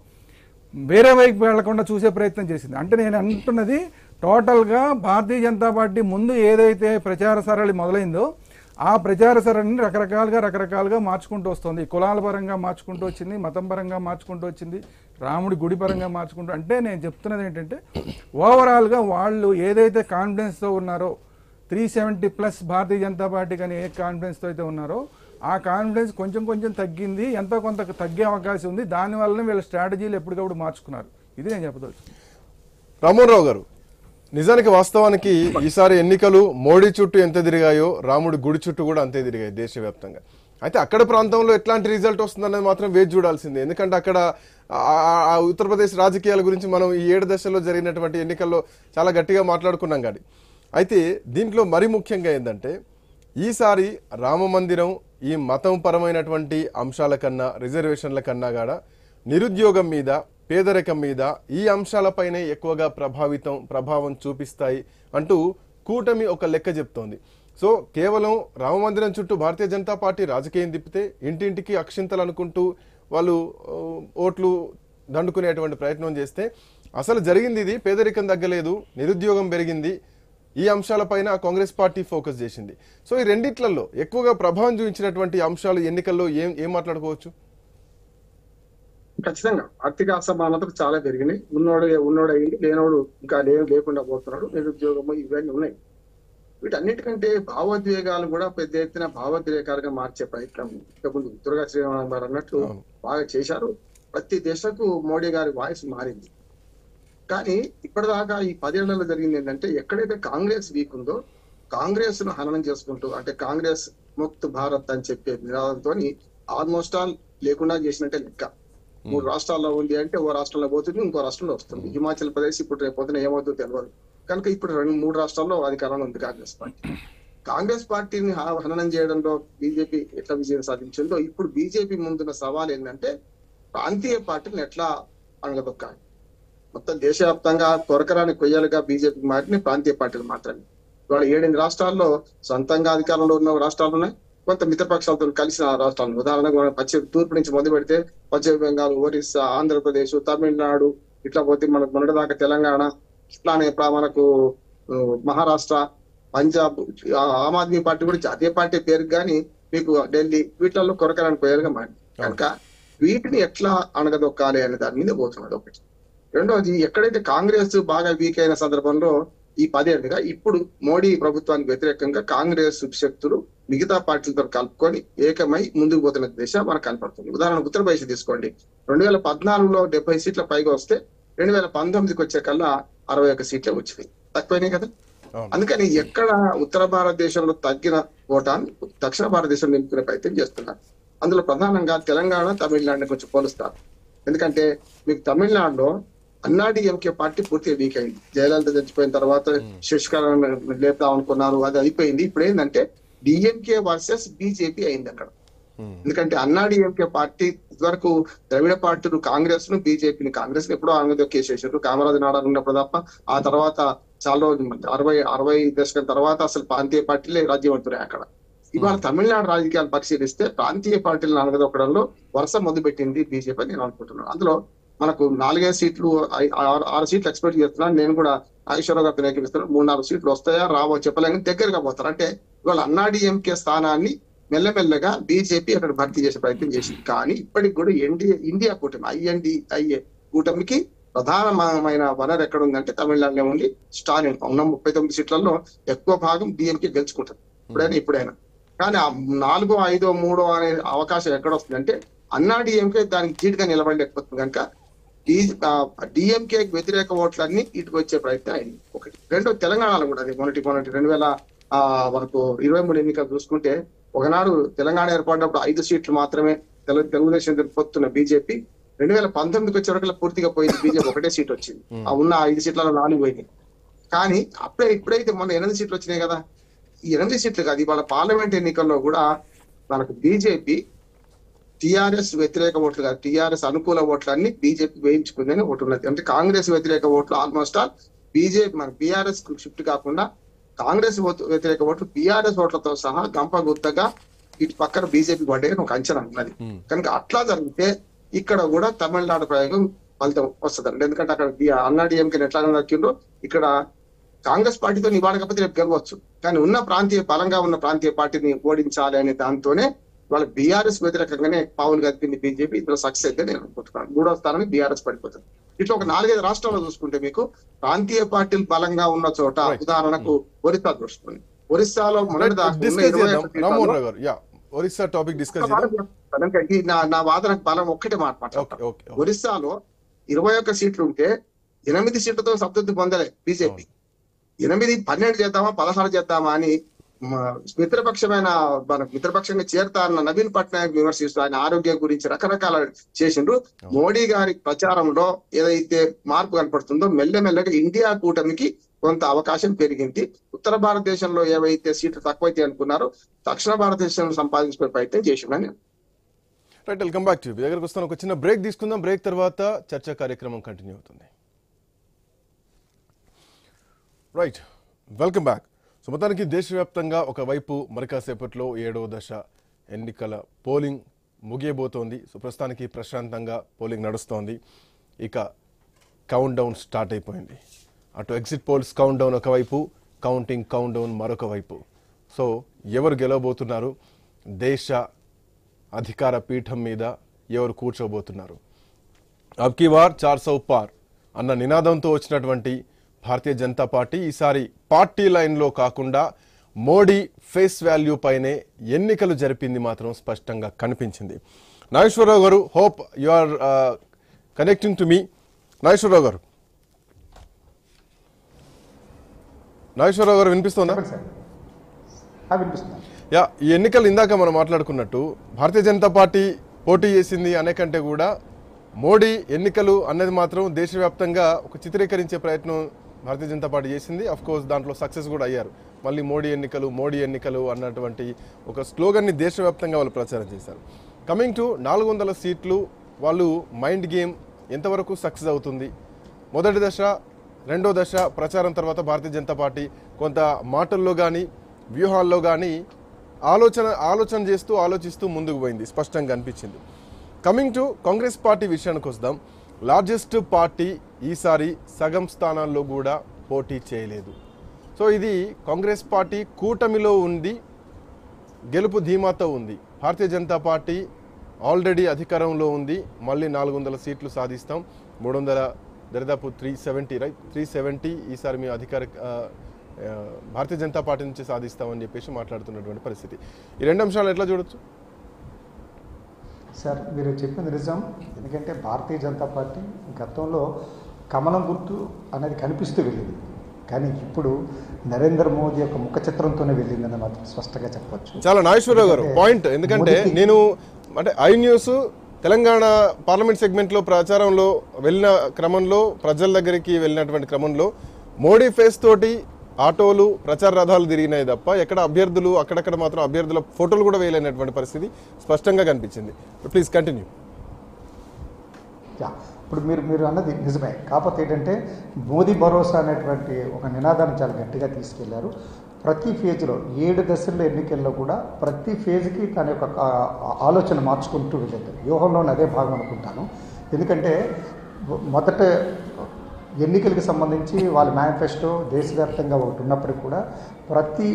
D: వేరే వైపు వెళ్లకుండా చూసే ప్రయత్నం చేసింది. అంటే నేను అంటున్నది టోటల్గా భారతీయ జనతా పార్టీ ముందు ఏదైతే ప్రచార సరళి మొదలైందో ఆ ప్రచార సరళిని రకరకాలుగా మార్చుకుంటూ వస్తుంది. కులాల పరంగా మార్చుకుంటూ వచ్చింది, మతం పరంగా మార్చుకుంటూ వచ్చింది, రాముడి గుడి పరంగా మార్చుకుంటూ. అంటే నేను చెప్తున్నది ఏంటంటే, ఓవరాల్గా వాళ్ళు ఏదైతే కాన్ఫిడెన్స్తో ఉన్నారో 370+ భారతీయ జనతా పార్టీకి అని ఏ కాన్ఫిడెన్స్తో అయితే ఉన్నారో ఆ కాన్ఫిడెన్స్ కొంచెం తగ్గింది, ఎంతో కొంత తగ్గే అవకాశం ఉంది. దానివల్ల వీళ్ళ స్ట్రాటజీలు ఎప్పటికప్పుడు మార్చుకున్నారు. ఇది నేను చెప్పదలుచుకున్నాను.
A: రామ్మోహన్ రావు గారు, నిజానికి వాస్తవానికి ఈసారి ఎన్నికలు మోడీ చుట్టూ ఎంత తిరిగాయో రాముడి గుడి చుట్టూ కూడా అంతే తిరిగాయి దేశవ్యాప్తంగా. అయితే అక్కడ ప్రాంతంలో ఎట్లాంటి రిజల్ట్ వస్తుందనేది మాత్రం వేచి చూడాల్సిందే. ఎందుకంటే అక్కడ ఉత్తరప్రదేశ్ రాజకీయాల గురించి మనం ఈ 7 దశల్లో జరిగినటువంటి ఎన్నికల్లో చాలా గట్టిగా మాట్లాడుకున్నాం కానీ, అయితే దీంట్లో మరి ముఖ్యంగా ఏంటంటే ఈసారి రామ మందిరం ఈ మతం పరమైనటువంటి అంశాల కన్నా రిజర్వేషన్ల కన్నా కూడా నిరుద్యోగం మీద పేదరికం మీద ఈ అంశాలపైనే ఎక్కువగా ప్రభావం చూపిస్తాయి అంటూ కూటమి ఒక లెక్క చెప్తోంది. సో కేవలం రామమందిరం చుట్టూ భారతీయ జనతా పార్టీ రాజకీయం తిప్పితే ఇంటింటికి అక్షింతలు అనుకుంటూ వాళ్ళు ఓట్లు దండుకునేటువంటి ప్రయత్నం చేస్తే అసలు జరిగింది ఇది పేదరికం తగ్గలేదు, నిరుద్యోగం పెరిగింది. ఈ అంశాలపైన కాంగ్రెస్ పార్టీ ఫోకస్ చేసింది. సో ఈ రెండిట్లలో ఎక్కువగా ప్రభావం చూపించినటువంటి అంశాలు ఎన్నికల్లో ఏం మాట్లాడుకోవచ్చు?
B: ఖచ్చితంగా ఆర్థిక అసమానతలు చాలా పెరిగినాయి. ఉన్నోడు అయ్యింది, లేనోడు ఇంకా లేకుండా పోతున్నాడు. నిరుద్యోగము ఇవన్నీ ఉన్నాయి. వీటన్నిటికంటే భావోద్వేగాలు కూడా పెద్ద ఎత్తున భావోద్వేగాలుగా మార్చే ప్రయత్నం ఇంతకుముందు దుర్గా శ్రీరామ్ గారు అన్నట్టు బాగా చేశారు. ప్రతి దశకు మోడీ గారి వాయిస్ మారింది. కానీ ఇప్పటిదాకా ఈ 10 ఏళ్లలో జరిగింది ఏంటంటే ఎక్కడైతే కాంగ్రెస్ వీక్ ఉందో కాంగ్రెస్ ను హననం చేసుకుంటూ, అంటే కాంగ్రెస్ ముక్త్ భారత్ అని చెప్పే నినాదంతో ఆల్మోస్ట్ ఆల్ లేకుండా చేసినట్టే లెక్క. 3 రాష్ట్రాల్లో ఉంది అంటే ఓ రాష్ట్రంలో పోతుంది, ఇంకో రాష్ట్రంలో వస్తుంది. హిమాచల్ ప్రదేశ్ ఇప్పుడు రేపు పొద్దున ఏమవుతుందో తెలియదు కనుక ఇప్పుడు 2-3 రాష్ట్రాల్లో అధికారంలో ఉంది కాంగ్రెస్ పార్టీ. కాంగ్రెస్ పార్టీని హననం చేయడంలో బీజేపీ ఎట్లా విజయం సాధించిందో ఇప్పుడు బీజేపీ ముందున్న సవాల్ ఏంటంటే ప్రాంతీయ పార్టీని ఎట్లా అణగదొక్కాలి. మొత్తం దేశవ్యాప్తంగా కొరకరాని కొయ్యలుగా బీజేపీ మారిన ప్రాంతీయ పార్టీలు మాత్రమే. ఇవాళ 7 రాష్ట్రాల్లో సొంతంగా అధికారంలో ఉన్న రాష్ట్రాలు ఉన్నాయి, కొంత మిత్రపక్షాలతో కలిసిన రాష్ట్రాలు. ఉదాహరణకు తూర్పు నుంచి మొదలు పెడితే పశ్చిమ బెంగాల్, ఒరిస్సా, ఆంధ్రప్రదేశ్, తమిళనాడు, ఇట్లా పోతే మనకు మొన్నటిదాకా తెలంగాణ, ఇట్లానే మనకు మహారాష్ట్ర, పంజాబ్, ఆమ్ ఆద్మీ పార్టీ కూడా అదే పార్టీ పేరు కానీ మీకు ఢిల్లీ, వీటిల్లో కొరకరాని కొయ్యలుగా మారింది. కనుక వీటిని ఎట్లా అణగదొక్కాలి అనే దాని మీద పోతున్నది ఒకటి. రెండోది, ఎక్కడైతే కాంగ్రెస్ బాగా వీక్ అయిన సందర్భంలో ఈ 10 ఏళ్ళుగా ఇప్పుడు మోడీ ప్రభుత్వానికి వ్యతిరేకంగా కాంగ్రెస్ శక్తులు మిగతా పార్టీలతో కలుపుకొని ఏకమై ముందుకు పోతున్న దిశ మనకు కనపడుతుంది. ఉదాహరణకు ఉత్తరప్రదేశ్ తీసుకోండి. 2014లో 70 సీట్ల పైగా వస్తే 2019కి వచ్చే కల్లా 61 సీట్లే వచ్చినాయి, తక్కువైనాయి కదా. అందుకని ఎక్కడ ఉత్తర భారతదేశంలో తగ్గిన ఓటాన్ని దక్షిణ భారతదేశంలో నింపుకునే ప్రయత్నం చేస్తున్నారు. అందులో ప్రధానంగా తెలంగాణ, తమిళనాడుని కొంచెం పోలుస్తారు. ఎందుకంటే మీకు తమిళనాడులో అన్నాడీఎంకే పార్టీ పూర్తిగా వీక్ అయింది. జయలలిత చచ్చిపోయిన తర్వాత శశికళను లేపుదాం అనుకున్నారు, అది అయిపోయింది. ఇప్పుడు ఏంటంటే డిఎంకే వర్సెస్ బీజేపీ అయింది అక్కడ. ఎందుకంటే అన్నాడీఎంకే పార్టీ ఇదివరకు ద్రవిడ పార్టీలు కాంగ్రెస్ ను, బీజేపీని, కాంగ్రెస్ ని ఎప్పుడో ఆంధ్రప్రదేశ్ కామరాజు నాడారు ఉన్నప్పుడు తప్ప ఆ తర్వాత చాలా 60 దశకం తర్వాత అసలు ప్రాంతీయ పార్టీలే రాజ్యవంతులే అక్కడ. ఇవాళ తమిళనాడు రాజకీయాలు పరిశీలిస్తే ప్రాంతీయ పార్టీలను అనగదొక్కడంలో వరుస మొదలుపెట్టింది బీజేపీ అని నేను అనుకుంటున్నాను. అందులో మనకు 4-5 సీట్లు 6 సీట్లు ఎక్స్పెక్ట్ చేస్తున్నాను. నేను కూడా నాగేశ్వరరావు గారితో ఏకీపిస్తున్నాను. 3-4 సీట్లు వస్తాయా రావో చెప్పలేని దగ్గరగా పోతారు. అంటే ఇవాళ అన్నాడీఎంకే స్థానాన్ని మెల్లమెల్లగా బీజేపీ అక్కడ భర్తీ చేసే ప్రయత్నం చేసింది. కానీ ఇప్పటికి కూడా ఇండియా కూటమి, ఐఎన్డీఐఏ కూటమికి ప్రధానమైన వనరు ఎక్కడ ఉందంటే తమిళనాడులో ఉంది. స్టాలిన్ ఉన్న 39 సీట్లలో ఎక్కువ భాగం డిఎంకే గెలుచుకుంటారు ఇప్పుడైనా. కానీ ఆ 4, 5, 3 అనే అవకాశం ఎక్కడ వస్తుందంటే అన్నాడీఎంకే దానికి ధీటుగా నిలబడలేకపోతుంది. కనుక డిఎంకే వ్యతిరేక ఓట్లన్నీ ఇటుకు వచ్చే ప్రయత్నం అయింది ఒకటి. రెండో, తెలంగాణలో కూడా అది మొన్నటి 2023 ఎన్నికలు చూసుకుంటే ఒకనాడు తెలంగాణ ఏర్పడినప్పుడు 5 సీట్లు మాత్రమే తెలుగుదేశం పొత్తున్న బీజేపీ 2019కి వచ్చే వరకు పూర్తిగా పోయింది. బీజేపీ 1 సీట్ వచ్చింది. ఆ ఉన్న 5 సీట్లలో 4 పోయింది. కానీ ఇప్పుడైతే మొన్న 8 సీట్లు వచ్చినాయి కదా. ఈ 8 సీట్లు కాదు, ఇవాళ పార్లమెంట్ ఎన్నికల్లో కూడా మనకు బీజేపీ టీఆర్ఎస్ వ్యతిరేక ఓట్లు కాదు, టీఆర్ఎస్ అనుకూల ఓట్లు అన్ని బీజేపీ వేయించుకుందని ఒకటి ఉన్నది. అంటే కాంగ్రెస్ వ్యతిరేక ఓట్లు ఆల్మోస్ట్ ఆల్ బీజేపీ మన బీఆర్ఎస్ షిఫ్ట్ కాకుండా కాంగ్రెస్ వ్యతిరేక ఓట్లు బీఆర్ఎస్ ఓట్లతో సహా గంపగుత్తగా ఇటు పక్కన బీజేపీ పడ్డే ఒక అంచనా ఉన్నది. కనుక అట్లా జరిగితే ఇక్కడ కూడా తమిళనాడు ప్రయోగం ఫలితం వస్తుందండి. ఎందుకంటే అక్కడ అన్నాడీఎంకే ఎట్లా దక్కిందో ఇక్కడ కాంగ్రెస్ పార్టీతో ఇవాళకపోతే రేపు గెలవచ్చు. కానీ బలంగా ఉన్న ప్రాంతీయ పార్టీని ఓడించాలి అనే దాంతోనే వాళ్ళ బీఆర్ఎస్ వ్యతిరేకంగానే పావులు కదిపింది బీజేపీ. ఇందులో సక్సెస్ అయితే నేను అనుకుంటున్నాను. 3వ స్థానానికి బీఆర్ఎస్ పడిపోతుంది. ఇట్లా ఒక 4-5 రాష్ట్రాల్లో చూసుకుంటే మీకు ప్రాంతీయ పార్టీలు బలంగా ఉన్న చోట, ఉదాహరణకు ఒరిస్సా చూసుకోండి. ఒరిస్సాలో నా వాదనకు బలం ఒక్కటే మాట్లాడతాను. ఒరిస్సాలో 21 సీట్లు ఉంటే 8 సీట్లతో సంతృప్తి పొందలే బీజేపీ. 8, 12 చేద్దామా 16 చేద్దామా అని మిత్రపక్షమైన మిత్రపక్షంగా చేరతారన్న నవీన్ పట్నాయక్ విమర్శిస్తూ ఆయన ఆరోగ్యం గురించి రకరకాల చేసిండ్రు. మోడీ గారి ప్రచారంలో ఏదైతే మార్పు కనపడుతుందో మెల్లమెల్లగా ఇండియా కూటమికి కొంత అవకాశం పెరిగింది. ఉత్తర భారతదేశంలో ఏవైతే సీట్లు తక్కువైతే అనుకున్నారో దక్షిణ భారతదేశంలో సంపాదించుకునే ప్రయత్నం చేసిండని.
A: Right, welcome back to you. దగ్గరకు వస్తాను, ఒక చిన్న బ్రేక్ తీసుకుందాం. బ్రేక్ తర్వాత చర్చా కార్యక్రమం కంటిన్యూ అవుతుంది. Right, welcome back. సో మొత్తానికి దేశవ్యాప్తంగా ఒకవైపు మరి కాసేపట్లో 7వ దశ ఎన్నికల పోలింగ్ ముగియబోతోంది. సో ప్రస్తుతానికి ప్రశాంతంగా పోలింగ్ నడుస్తోంది. ఇక కౌంట్ డౌన్ స్టార్ట్ అయిపోయింది. అటు ఎగ్జిట్ పోల్స్ కౌంట్ డౌన్ ఒకవైపు, కౌంటింగ్ కౌంట్ డౌన్ మరొక వైపు. సో ఎవరు గెలవబోతున్నారు, దేశ అధికార పీఠం మీద ఎవరు కూర్చోబోతున్నారు? అబ్కీ బార్ 400 పార్ అన్న నినాదంతో వచ్చినటువంటి భారతీయ జనతా పార్టీ ఈసారి పార్టీ లైన్లో కాకుండా మోడీ ఫేస్ వాల్యూ పైనే ఎన్నికలు జరిపింది మాత్రం స్పష్టంగా కనిపించింది. నాగేశ్వరరావు గారు, hope you are connecting to me. Nageswara Rao గారు వినిపిస్తుందా? యా, ఈ ఎన్నికలు ఇందాక మనం మాట్లాడుకున్నట్టు భారతీయ జనతా పార్టీ పోటీ చేసింది అనే కంటే కూడా మోడీ ఎన్నికలు అనేది మాత్రం దేశవ్యాప్తంగా ఒక చిత్రీకరించే ప్రయత్నం భారతీయ జనతా పార్టీ చేసింది. అఫ్ కోర్స్ దాంట్లో సక్సెస్ కూడా అయ్యారు. మళ్ళీ మోడీ ఎన్నికలు అన్నటువంటి ఒక స్లోగన్ని దేశవ్యాప్తంగా వాళ్ళు ప్రచారం చేశారు. కమింగ్ టు 400 సీట్లు, వాళ్ళు మైండ్ గేమ్ ఎంతవరకు సక్సెస్ అవుతుంది? మొదటి దశ, రెండో దశ ప్రచారం తర్వాత భారతీయ జనతా పార్టీ కొంత మాటల్లో కానీ వ్యూహాల్లో కానీ ఆలోచిస్తూ ముందుకు పోయింది, స్పష్టంగా అనిపించింది. కమింగ్ టు కాంగ్రెస్ పార్టీ విషయానికి వద్దాం. లార్జెస్ట్ పార్టీ ఈసారి సగం స్థానాల్లో కూడా పోటీ చేయలేదు. సో ఇది కాంగ్రెస్ పార్టీ కూటమిలో ఉంది, గెలుపు ధీమాతో ఉంది. భారతీయ జనతా పార్టీ ఆల్రెడీ అధికారంలో ఉంది, మళ్ళీ 400 సీట్లు సాధిస్తాం, 300 దాదాపు 370 రైట్ 370 ఈసారి మేము భారతీయ జనతా పార్టీ నుంచి సాధిస్తామని చెప్పేసి మాట్లాడుతున్నటువంటి పరిస్థితి. ఈ రెండు అంశాలు ఎట్లా చూడొచ్చు
C: సార్? మీరు చెప్పింది నిజం. ఎందుకంటే భారతీయ జనతా పార్టీ గతంలో కమలం గుర్తు అనేది కనిపిస్తూ వెళ్ళింది, కానీ ఇప్పుడు నరేంద్ర మోదీ యొక్క ముఖ చిత్రంతోనే వెళ్ళిందని మాత్రం స్పష్టంగా చెప్పవచ్చు.
A: చాలా నాగేశ్వరరావు గారు పాయింట్. ఎందుకంటే నేను ఐ న్యూస్ తెలంగాణ పార్లమెంట్ సెగ్మెంట్లో ప్రచారంలో వెళ్ళిన క్రమంలో, ప్రజల దగ్గరికి వెళ్ళినటువంటి క్రమంలో మోడీ ఫేస్ తోటి ఆటోలు, ప్రచార రథాలు తిరిగినాయి తప్ప ఎక్కడ అభ్యర్థులు, అక్కడక్కడ మాత్రం అభ్యర్థుల ఫోటోలు కూడా వేయలేనటువంటి పరిస్థితి స్పష్టంగా కనిపించింది. Please continue.
C: ఇప్పుడు మీరు అన్నది నిజమే. కాకపోతే ఏంటంటే మోదీ భరోసా అనేటువంటి ఒక నినాదాన్ని చాలా గట్టిగా తీసుకెళ్లారు. ప్రతి ఫేజ్లో 7 దశల్లో ఎన్నికల్లో కూడా ప్రతి ఫేజ్కి తన యొక్క ఆలోచన మార్చుకుంటూ వెళ్ళారు. వ్యూహంలోనే అదే భాగం అనుకుంటాను. ఎందుకంటే మొదట ఎన్నికలకు సంబంధించి వాళ్ళ మేనిఫెస్టో దేశవ్యాప్తంగా ఒకటి ఉన్నప్పటికీ కూడా ప్రతి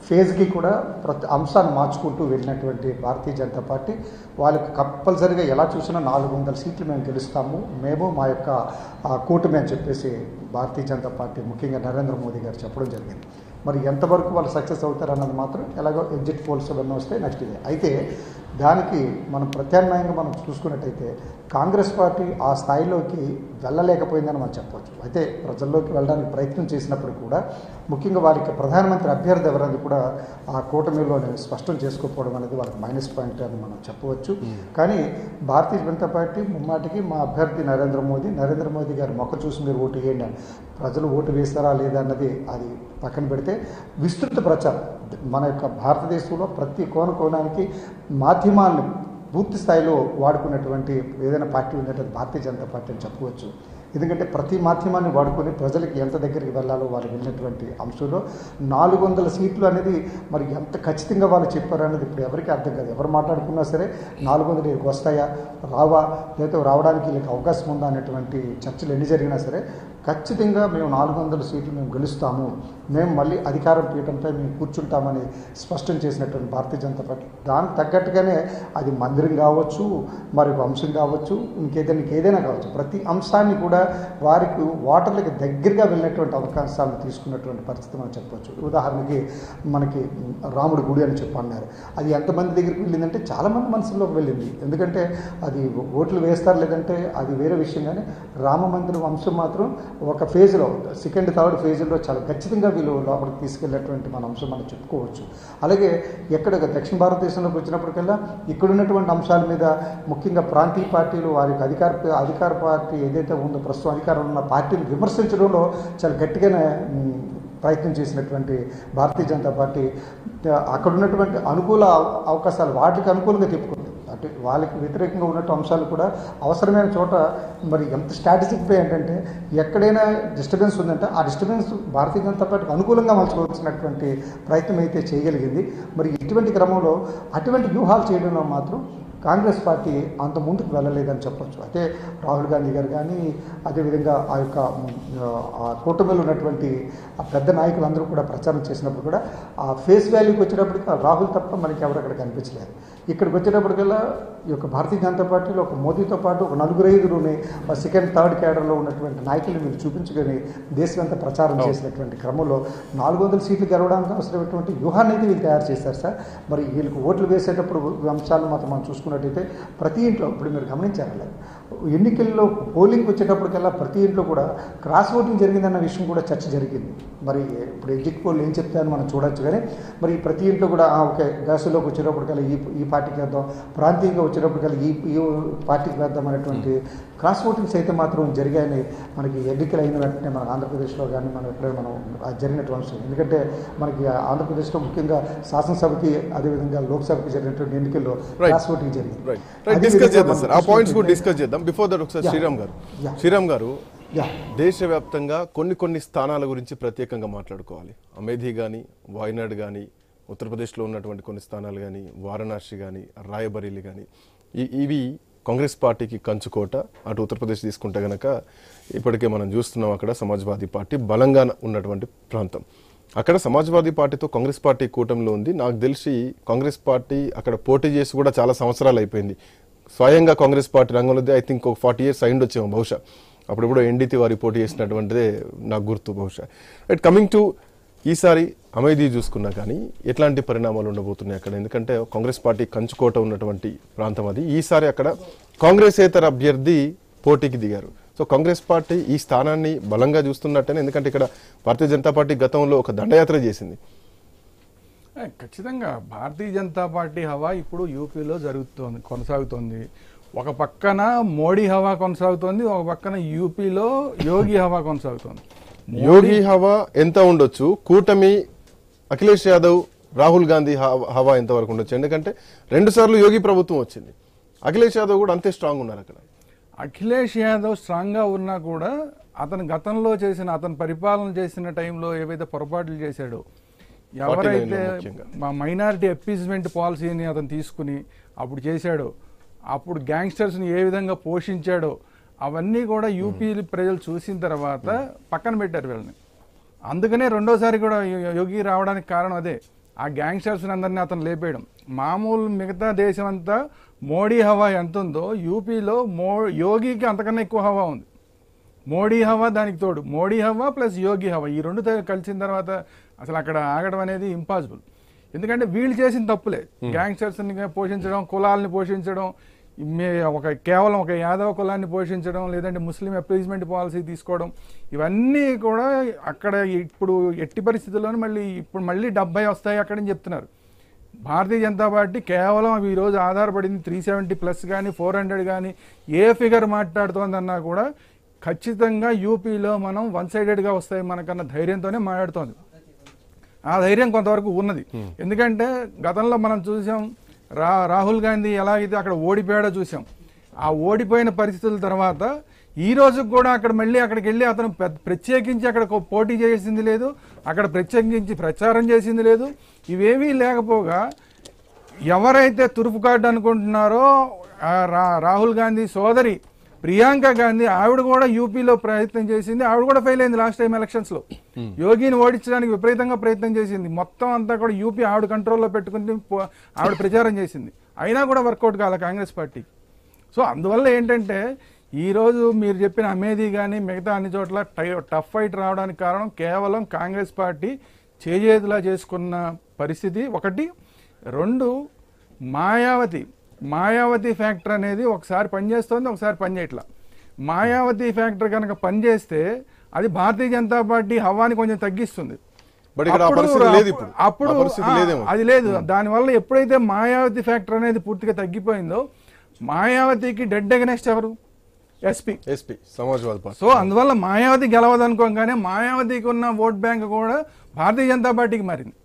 C: ఫేజ్కి కూడా ప్రతి అంశాన్ని మార్చుకుంటూ వెళ్ళినటువంటి భారతీయ జనతా పార్టీ వాళ్ళకి కంపల్సరీగా ఎలా చూసినా 400 సీట్లు మేము గెలుస్తాము, మేము మా యొక్క కూటమి అని చెప్పేసి భారతీయ జనతా పార్టీ ముఖ్యంగా నరేంద్ర మోదీ గారు చెప్పడం జరిగింది. మరి ఎంతవరకు వాళ్ళు సక్సెస్ అవుతారన్నది మాత్రం ఎలాగో ఎగ్జిట్ పోల్స్ అవన్నీ వస్తే నెక్స్ట్ ఇదే. అయితే దానికి మనం ప్రత్యామ్నాయంగా మనం చూసుకున్నట్టయితే కాంగ్రెస్ పార్టీ ఆ స్థాయిలోకి వెళ్ళలేకపోయిందని మనం చెప్పవచ్చు. అయితే ప్రజల్లోకి వెళ్ళడానికి ప్రయత్నం చేసినప్పుడు కూడా ముఖ్యంగా వారికి ప్రధానమంత్రి అభ్యర్థి ఎవరని కూడా ఆ కూటమిలోనే స్పష్టం చేసుకోకపోవడం అనేది వాళ్ళకి మైనస్ పాయింట్ అని మనం చెప్పవచ్చు. కానీ భారతీయ జనతా పార్టీ ముమ్మాటికి మా అభ్యర్థి నరేంద్ర మోదీ గారి మొక్క చూసి మీరు ఓటు వేయండి అని, ప్రజలు ఓటు వేస్తారా లేదా అన్నది అది పక్కన పెడితే విస్తృత ప్రచారం మన యొక్క భారతదేశంలో ప్రతి కోణానికి మాధ్యమాలను పూర్తి స్థాయిలో వాడుకున్నటువంటి ఏదైనా పార్టీ ఉందంటే భారతీయ జనతా పార్టీ అని చెప్పవచ్చు. ఎందుకంటే ప్రతి మాధ్యమాన్ని వాడుకొని ప్రజలకి ఎంత దగ్గరికి వెళ్ళాలో వాళ్ళు వెళ్ళినటువంటి అంశంలో 400 సీట్లు అనేది మరి ఎంత ఖచ్చితంగా వాళ్ళు చెప్పారనేది ఇప్పుడు ఎవరికి అర్థం కాదు. ఎవరు మాట్లాడుకున్నా సరే 400 వస్తాయా రావా, లేదా రావడానికి వీళ్ళకి అవకాశం ఉందా అనేటువంటి చర్చలు ఎన్ని జరిగినా సరే ఖచ్చితంగా మేము 400 సీట్లు మేము గెలుస్తాము, మేము మళ్ళీ అధికారం పీఠంపై మేము కూర్చుంటామని స్పష్టం చేసినటువంటి భారతీయ జనతా పార్టీ దానికి తగ్గట్టుగానే అది మందిరం కావచ్చు, మరొక అంశం కావచ్చు, ఇంకేదైనా కావచ్చు, ప్రతి అంశాన్ని కూడా వారికి ఓటర్లకు దగ్గరగా వెళ్ళినటువంటి అవకాశాలను తీసుకున్నటువంటి పరిస్థితి మనం చెప్పవచ్చు. ఉదాహరణకి మనకి రాముడి గుడి అని చెప్పి అన్నారు. అది ఎంతమంది దగ్గరికి వెళ్ళిందంటే చాలామంది మనసులోకి వెళ్ళింది. ఎందుకంటే అది ఓట్లు వేస్తారు లేదంటే అది వేరే విషయం, కానీ రామ మందిరం అంశం మాత్రం ఒక ఫేజ్లో సెకండ్ థర్డ్ ఫేజ్లో చాలా ఖచ్చితంగా వీళ్ళు లోపలికి తీసుకెళ్ళేటువంటి మన అంశం మనం చెప్పుకోవచ్చు. అలాగే ఎక్కడ దక్షిణ భారతదేశంలోకి వచ్చినప్పటికల్లా ఇక్కడ ఉన్నటువంటి అంశాల మీద ముఖ్యంగా ప్రాంతీయ పార్టీలు వారి అధికార పార్టీ ఏదైతే ఉందో ప్రస్తుతం అధికారంలో ఉన్న పార్టీని విమర్శించడంలో చాలా గట్టిగానే ప్రయత్నం చేసినటువంటి భారతీయ జనతా పార్టీ అక్కడ ఉన్నటువంటి అనుకూల అవకాశాలు వాటికి అనుకూలంగా చెప్పుకుంది. అంటే వాళ్ళకి వ్యతిరేకంగా ఉన్నట్టు అంశాలు కూడా అవసరమైన చోట మరి ఎంత స్ట్రాటజిక్ ప్లే ఏంటంటే ఎక్కడైనా డిస్టర్బెన్స్ ఉందంటే ఆ డిస్టర్బెన్స్ భారతీయ జనతా పార్టీకి అనుకూలంగా మలుచుకోవాల్సినటువంటి ప్రయత్నం అయితే చేయగలిగింది. మరి ఇటువంటి క్రమంలో అటువంటి వ్యూహాలు చేయడంలో మాత్రం కాంగ్రెస్ పార్టీ అంత ముందుకు వెళ్ళలేదని చెప్పొచ్చు. అయితే రాహుల్ గాంధీ గారు కానీ అదేవిధంగా ఆ యొక్క కూటమిలో ఉన్నటువంటి ఆ పెద్ద నాయకులందరూ కూడా ప్రచారం చేసినప్పుడు కూడా ఆ ఫేస్ వాల్యూకి వచ్చేటప్పటికి రాహుల్ తప్ప మనకి ఎవరు అక్కడ కనిపించలేదు. ఇక్కడికి వచ్చేటప్పటికల్లా ఈ యొక్క భారతీయ జనతా పార్టీలో ఒక మోదీతో పాటు ఒక 4-5 సెకండ్ థర్డ్ క్యాడర్లో ఉన్నటువంటి నాయకులు మీరు చూపించుకొని దేశమంతా ప్రచారం చేసినటువంటి క్రమంలో 400 సీట్లు గెలవడానికి అవసరమైనటువంటి వ్యూహాన్ని అయితే వీళ్ళు తయారు చేశారు సార్. మరి వీళ్ళకి ఓట్లు వేసేటప్పుడు అంశాలను మాత్రం మనం చూసుకున్నట్టయితే ప్రతి ఇంట్లో ఇప్పుడు మీరు గమనించారు ఎన్నికల్లో పోలింగ్ వచ్చేటప్పటికల్లా ప్రతి ఇంట్లో కూడా క్రాస్ ఓటింగ్ జరిగిందన్న విషయం కూడా చర్చ జరిగింది. మరి ఇప్పుడు ఎగ్జిట్ పోల్ ఏం చెప్తారని మనం చూడొచ్చు, కానీ మరి ప్రతి ఇంట్లో కూడా ఓకే గ్యాసులోకి వచ్చేటప్పటికల్లా ఈ పార్టీకి వేద్దాం, ప్రాంతీయంగా వచ్చేటప్పటికల్లా ఈ పార్టీకి వేద్దాం అనేటువంటి క్రాస్ ఓటింగ్స్ అయితే మాత్రం జరిగాయని మనకి ఎన్నికలు అయిన వెంటనే మన ఆంధ్రప్రదేశ్లో కానీ మనం ఎప్పుడైనా మనం జరిగినటువంటి అంశం. ఎందుకంటే మనకి ఆంధ్రప్రదేశ్లో ముఖ్యంగా శాసనసభకి అదేవిధంగా లోక్సభకి జరిగినటువంటి ఎన్నికల్లో క్రాస్ ఓటింగ్ జరిగింది.
A: బిఫోర్ దట్ ఒకసారి శ్రీరామ్ గారు దేశవ్యాప్తంగా కొన్ని స్థానాల గురించి ప్రత్యేకంగా మాట్లాడుకోవాలి. అమేధి కానీ, వాయనాడ్ కానీ, ఉత్తరప్రదేశ్లో ఉన్నటువంటి కొన్ని స్థానాలు కానీ, వారణాసి కానీ, రాయబరేలీ కానీ, ఇవి కాంగ్రెస్ పార్టీకి కంచుకోట. అటు ఉత్తరప్రదేశ్ తీసుకుంటే కనుక ఇప్పటికే మనం చూస్తున్నాం అక్కడ సమాజ్వాదీ పార్టీ బలంగా ఉన్నటువంటి ప్రాంతం. అక్కడ సమాజ్వాదీ పార్టీతో కాంగ్రెస్ పార్టీ కూటమిలో ఉంది. నాకు తెలిసి కాంగ్రెస్ పార్టీ అక్కడ పోటీ చేసి కూడా చాలా సంవత్సరాలు అయిపోయింది. స్వయంగా కాంగ్రెస్ పార్టీ రంగంలో ఐ థింక్ ఒక 40 years అయింది వచ్చేమో బహుశా. అప్పుడెప్పుడో ఎన్డీటీ వారి పోటీ చేసినటువంటిదే నాకు గుర్తు బహుశా. రైట్, కమింగ్ టు ఈసారి అమేధి చూసుకున్నా కానీ ఎట్లాంటి పరిణామాలు ఉండబోతున్నాయి అక్కడ? ఎందుకంటే కాంగ్రెస్ పార్టీ కంచుకోట ఉన్నటువంటి ప్రాంతం అది. ఈసారి అక్కడ కాంగ్రెసేతర అభ్యర్థి పోటీకి దిగారు. సో కాంగ్రెస్ పార్టీ ఈ స్థానాన్ని బలంగా చూస్తున్నట్టేనే, ఎందుకంటే ఇక్కడ భారతీయ జనతా పార్టీ గతంలో ఒక దండయాత్ర చేసింది.
D: ఖచ్చితంగా భారతీయ జనతా పార్టీ హవా ఇప్పుడు యూపీలో కొనసాగుతోంది. ఒక పక్కన మోడీ హవా కొనసాగుతోంది, ఒక పక్కన యూపీలో యోగి హవా కొనసాగుతోంది.
A: యోగి హవా ఎంత ఉండొచ్చు, కూటమి అఖిలేష్ యాదవ్ రాహుల్ గాంధీ హవా ఎంతవరకు ఉండొచ్చు? ఎందుకంటే 2 సార్లు యోగి ప్రభుత్వం వచ్చింది, అఖిలేష్ యాదవ్ కూడా అంతే స్ట్రాంగ్ ఉన్నారు అక్కడ.
D: అఖిలేష్ యాదవ్ స్ట్రాంగ్గా ఉన్నా కూడా అతను గతంలో అతను పరిపాలన చేసిన టైంలో ఏవైతే పొరపాట్లు చేశాడో, ఎవరైతే మైనారిటీ అపీజ్మెంట్ పాలసీని అతను తీసుకుని అప్పుడు చేశాడో, అప్పుడు గ్యాంగ్స్టర్స్ని ఏ విధంగా పోషించాడో అవన్నీ కూడా యూపీ ప్రజలు చూసిన తర్వాత పక్కన పెట్టారు వీళ్ళని. అందుకనే రెండోసారి కూడా యోగి రావడానికి కారణం అదే. ఆ గ్యాంగ్స్టర్స్ని అందరినీ అతను లేపేయడం. మామూలు మిగతా దేశం అంతా మోడీ హవా ఎంత ఉందో యూపీలో యోగికి అంతకన్నా ఎక్కువ హవా ఉంది. మోడీ హవా దానికి తోడు, మోడీ హవా ప్లస్ యోగి హవా, ఈ రెండు కలిసిన తర్వాత అసలు అక్కడ ఆగడం అనేది ఇంపాసిబుల్. ఎందుకంటే వీళ్ళు చేసిన తప్పులే, గ్యాంగ్స్టర్స్ని పోషించడం, కులాలని పోషించడం, కేవలం ఒక యాదవ కులాన్ని పోషించడం, లేదంటే ముస్లిం అపీజ్మెంట్ పాలసీ తీసుకోవడం, ఇవన్నీ కూడా అక్కడ ఇప్పుడు ఎట్టి పరిస్థితుల్లోనూ మళ్ళీ 70 వస్తాయి అక్కడని చెప్తున్నారు. భారతీయ జనతా పార్టీ కేవలం ఈరోజు ఆధారపడింది 370+ కానీ 400 కానీ ఏ ఫిగర్ మాట్లాడుతోందన్నా కూడా ఖచ్చితంగా యూపీలో మనం 1-sidedగా వస్తాయి మనకన్నా ధైర్యంతోనే మాట్లాడుతోంది. ఆ ధైర్యం కొంతవరకు ఉన్నది. ఎందుకంటే గతంలో మనం చూసాం రాహుల్ గాంధీ ఎలాగైతే అక్కడ ఓడిపోయాడో చూసాం. ఆ ఓడిపోయిన పరిస్థితుల తర్వాత ఈ రోజుకు కూడా అక్కడికి వెళ్ళి అతను ప్రత్యేకించి అక్కడ పోటీ చేసింది లేదు, అక్కడ ప్రత్యేకించి ప్రచారం చేసింది లేదు. ఇవేమీ లేకపోగా ఎవరైతే తురుపు కార్డు అనుకుంటున్నారో రాహుల్ గాంధీ సోదరి ప్రియాంక గాంధీ ఆవిడ కూడా యూపీలో ప్రయత్నం చేసింది, ఆవిడ కూడా ఫెయిల్ అయింది లాస్ట్ టైం ఎలక్షన్స్ లో. యోగిని ఓడించడానికి విపరీతంగా ప్రయత్నం చేసింది, మొత్తం అంతా కూడా యూపీ ఆవిడ కంట్రోల్లో పెట్టుకుని ఆవిడ ప్రచారం చేసింది, అయినా కూడా వర్కౌట్ కాల కాంగ్రెస్ పార్టీ. సో అందువల్ల ఏంటంటే ఈరోజు మీరు చెప్పిన అమేధీ కానీ మిగతా అన్ని చోట్ల టఫ్ ఫైట్ రావడానికి కారణం కేవలం కాంగ్రెస్ పార్టీ చేజేతులా చేసుకున్న పరిస్థితి ఒకటి. రెండు, మాయావతి ఫ్యాక్టర్ అనేది ఒకసారి పనిచేస్తుంది, ఒకసారి పనిచేయట్లా. మాయావతి ఫ్యాక్టర్ కనుక పనిచేస్తే అది భారతీయ జనతా పార్టీ హవాని కొంచెం తగ్గిస్తుంది. అప్పుడు అది లేదు. దానివల్ల ఎప్పుడైతే మాయావతి ఫ్యాక్టర్ అనేది పూర్తిగా తగ్గిపోయిందో, మాయావతికి డెడ్ అగెనెస్ట్ ఎవరు? SP
A: Samajwadi party.
D: సో అందువల్ల మాయావతి గెలవదనుకోగానే మాయావతికి ఉన్న ఓట్ బ్యాంక్ కూడా భారతీయ జనతా పార్టీకి మారింది.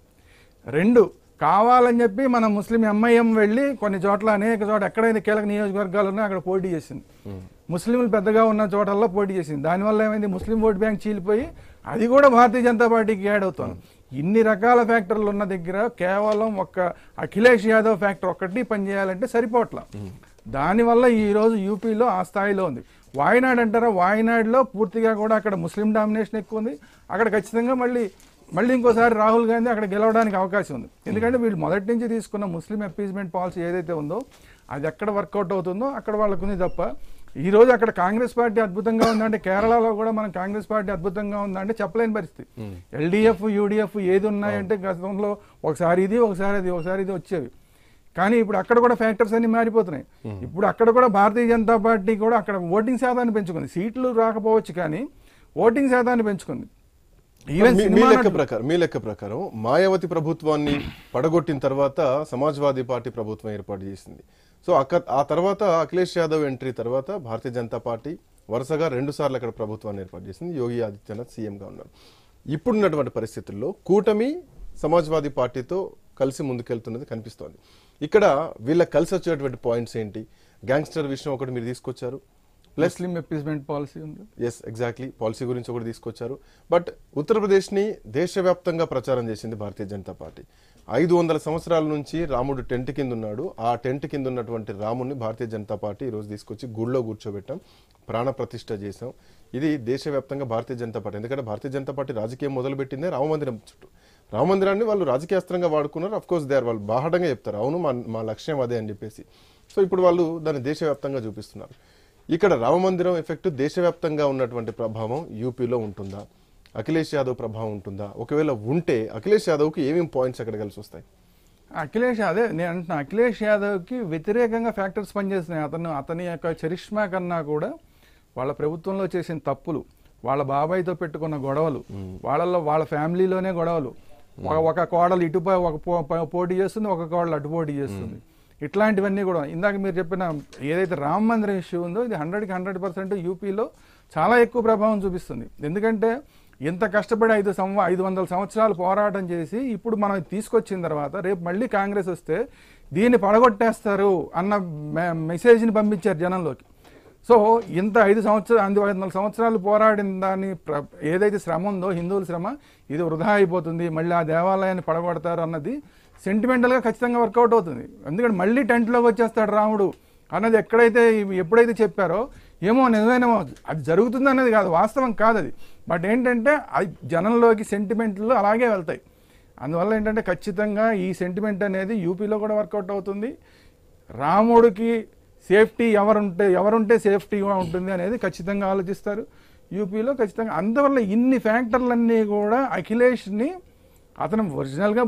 D: రెండు, కావాలని చెప్పి మన ముస్లిం ఎంఐఎం వెళ్ళి కొన్ని చోట్ల అనేక చోట్ల ఎక్కడైతే కీలక నియోజకవర్గాలు ఉన్నాయో అక్కడ పోటీ చేసింది, ముస్లింలు పెద్దగా ఉన్న చోటల్లో పోటీ చేసింది. దానివల్ల ఏమైంది? ముస్లిం ఓట్ బ్యాంక్ చీలిపోయి అది కూడా భారతీయ జనతా పార్టీకి యాడ్ అవుతుంది. ఇన్ని రకాల ఫ్యాక్టర్లు ఉన్న దగ్గర కేవలం ఒక్క అఖిలేష్ యాదవ్ ఫ్యాక్టర్ ఒక్కటి పనిచేయాలంటే సరిపోట్ల. దానివల్ల ఈరోజు యూపీలో ఆ స్థాయిలో ఉంది. వాయనాడ్ అంటారా, వాయనాడ్లో పూర్తిగా కూడా అక్కడ ముస్లిం డామినేషన్ ఎక్కువ ఉంది. అక్కడ ఖచ్చితంగా మళ్ళీ ఇంకోసారి రాహుల్ గాంధీ అక్కడ గెలవడానికి అవకాశం ఉంది. ఎందుకంటే వీళ్ళు మొదటి నుంచి తీసుకున్న ముస్లిం అపీజ్మెంట్ పాలసీ ఏదైతే ఉందో అది ఎక్కడ వర్కౌట్ అవుతుందో అక్కడ వాళ్ళకు ఉంది తప్ప, ఈ రోజు అక్కడ కాంగ్రెస్ పార్టీ అద్భుతంగా ఉందంటే, కేరళలో కూడా మనం కాంగ్రెస్ పార్టీ అద్భుతంగా ఉందంటే చెప్పలేని పరిస్థితి. ఎల్డీఎఫ్ యూడీఎఫ్ ఏది ఉన్నాయంటే గతంలో ఒకసారి ఇది ఒకసారి ఇది వచ్చేవి. కానీ ఇప్పుడు అక్కడ కూడా ఫ్యాక్టర్స్ అన్ని మారిపోతున్నాయి. ఇప్పుడు అక్కడ కూడా భారతీయ జనతా పార్టీ కూడా అక్కడ ఓటింగ్ శాతాన్ని పెంచుకుంది. సీట్లు రాకపోవచ్చు కానీ ఓటింగ్ శాతాన్ని పెంచుకుంది.
A: మీ లెక్క ప్రకారం మాయావతి ప్రభుత్వాన్ని పడగొట్టిన తర్వాత సమాజ్వాదీ పార్టీ ప్రభుత్వం ఏర్పాటు చేసింది. సో ఆ తర్వాత అఖిలేష్ యాదవ్ ఎంట్రీ తర్వాత భారతీయ జనతా పార్టీ వరుసగా 2 సార్లు అక్కడ ప్రభుత్వాన్ని ఏర్పాటు చేసింది. యోగి ఆదిత్యనాథ్ సీఎంగా ఉన్నారు. ఇప్పుడున్నటువంటి పరిస్థితుల్లో కూటమి సమాజ్వాదీ పార్టీతో కలిసి ముందుకెళ్తున్నది కనిపిస్తోంది. ఇక్కడ వీళ్ళకి కలిసి వచ్చేటువంటి పాయింట్స్ ఏంటి? గ్యాంగ్స్టర్ విషయం ఒకటి మీరు తీసుకొచ్చారు, ప్లస్
D: అపీజ్మెంట్ పాలసీ ఉంది.
A: ఎస్, ఎగ్జాక్ట్లీ, పాలసీ గురించి ఒకటి తీసుకొచ్చారు. బట్ ఉత్తరప్రదేశ్ని దేశవ్యాప్తంగా ప్రచారం చేసింది భారతీయ జనతా పార్టీ. 500 సంవత్సరాల నుంచి రాముడు టెంట్ కింద ఉన్నాడు. ఆ టెంట్ కింద ఉన్నటువంటి రాముడిని భారతీయ జనతా పార్టీ ఈరోజు తీసుకొచ్చి గుడిలో కూర్చోబెట్టాం, ప్రాణ ప్రతిష్ఠ చేశాం. ఇది దేశవ్యాప్తంగా భారతీయ జనతా పార్టీ. ఎందుకంటే భారతీయ జనతా పార్టీ రాజకీయం మొదలుపెట్టిందే రామమందిరం చుట్టూ. రామమందిరాన్ని వాళ్ళు రాజకీయాస్త్రంగా వాడుకున్నారు. అఫ్ కోర్స్ వాళ్ళు బాహటంగా చెప్తారు, అవును మా లక్ష్యం అదే అని చెప్పేసి. సో ఇప్పుడు వాళ్ళు దాన్ని దేశవ్యాప్తంగా చూపిస్తున్నారు. ఇక్కడ రామమందిరం ఎఫెక్ట్ దేశవ్యాప్తంగా ఉన్నటువంటి ప్రభావం యూపీలో ఉంటుందా? అఖిలేష్ యాదవ్ ప్రభావం ఉంటుందా? ఒకవేళ ఉంటే అఖిలేష్ యాదవ్కి ఏమేమి పాయింట్స్ అక్కడ కలిసి వస్తాయి?
D: నేను అంటున్నా, అఖిలేష్ యాదవ్కి వ్యతిరేకంగా ఫ్యాక్టర్స్ పనిచేస్తున్నాయి. అతని యొక్క చరిష్మా కన్నా కూడా వాళ్ళ ప్రభుత్వంలో చేసిన తప్పులు, వాళ్ళ బాబాయ్తో పెట్టుకున్న గొడవలు, వాళ్ళ ఫ్యామిలీలోనే గొడవలు, ఒక కోడలు ఇటు పోటీ చేస్తుంది, ఒక కోడలు అటు పోటీ చేస్తుంది, ఇట్లాంటివన్నీ కూడా. ఇందాక మీరు చెప్పిన ఏదైతే రామ మందిరం ఇష్యూ ఉందో ఇది 100% యూపీలో చాలా ఎక్కువ ప్రభావం చూపిస్తుంది. ఎందుకంటే ఇంత కష్టపడి 500 సంవత్సరాలు పోరాటం చేసి ఇప్పుడు మనం తీసుకొచ్చిన తర్వాత రేపు మళ్ళీ కాంగ్రెస్ వస్తే దీన్ని పడగొట్టేస్తారు అన్న మెసేజ్ని పంపించారు జనంలోకి. సో ఇంత 500 సంవత్సరాలు పోరాడిన దాని ఏదైతే శ్రమ ఉందో, హిందువుల శ్రమ, ఇది వృధా అయిపోతుంది, మళ్ళీ ఆ దేవాలయాన్ని పడగొడతారు అన్నది సెంటిమెంటల్గా ఖచ్చితంగా వర్కౌట్ అవుతుంది. ఎందుకంటే మళ్ళీ టెంట్లోకి వచ్చేస్తాడు రాముడు అన్నది ఎప్పుడైతే చెప్పారో, ఏమో నిజమేనేమో, అది జరుగుతుంది అనేది కాదు, వాస్తవం కాదు అది. బట్ ఏంటంటే అది జనంలోకి సెంటిమెంట్లు అలాగే వెళ్తాయి. అందువల్ల ఏంటంటే ఖచ్చితంగా ఈ సెంటిమెంట్ అనేది యూపీలో కూడా వర్కౌట్ అవుతుంది. రాముడికి సేఫ్టీ ఎవరుంటే సేఫ్టీగా ఉంటుంది అనేది ఖచ్చితంగా ఆలోచిస్తారు యూపీలో ఖచ్చితంగా. అందువల్ల ఇన్ని ఫ్యాక్టర్లన్నీ కూడా అఖిలేష్ని అతను ఒరిజినల్గా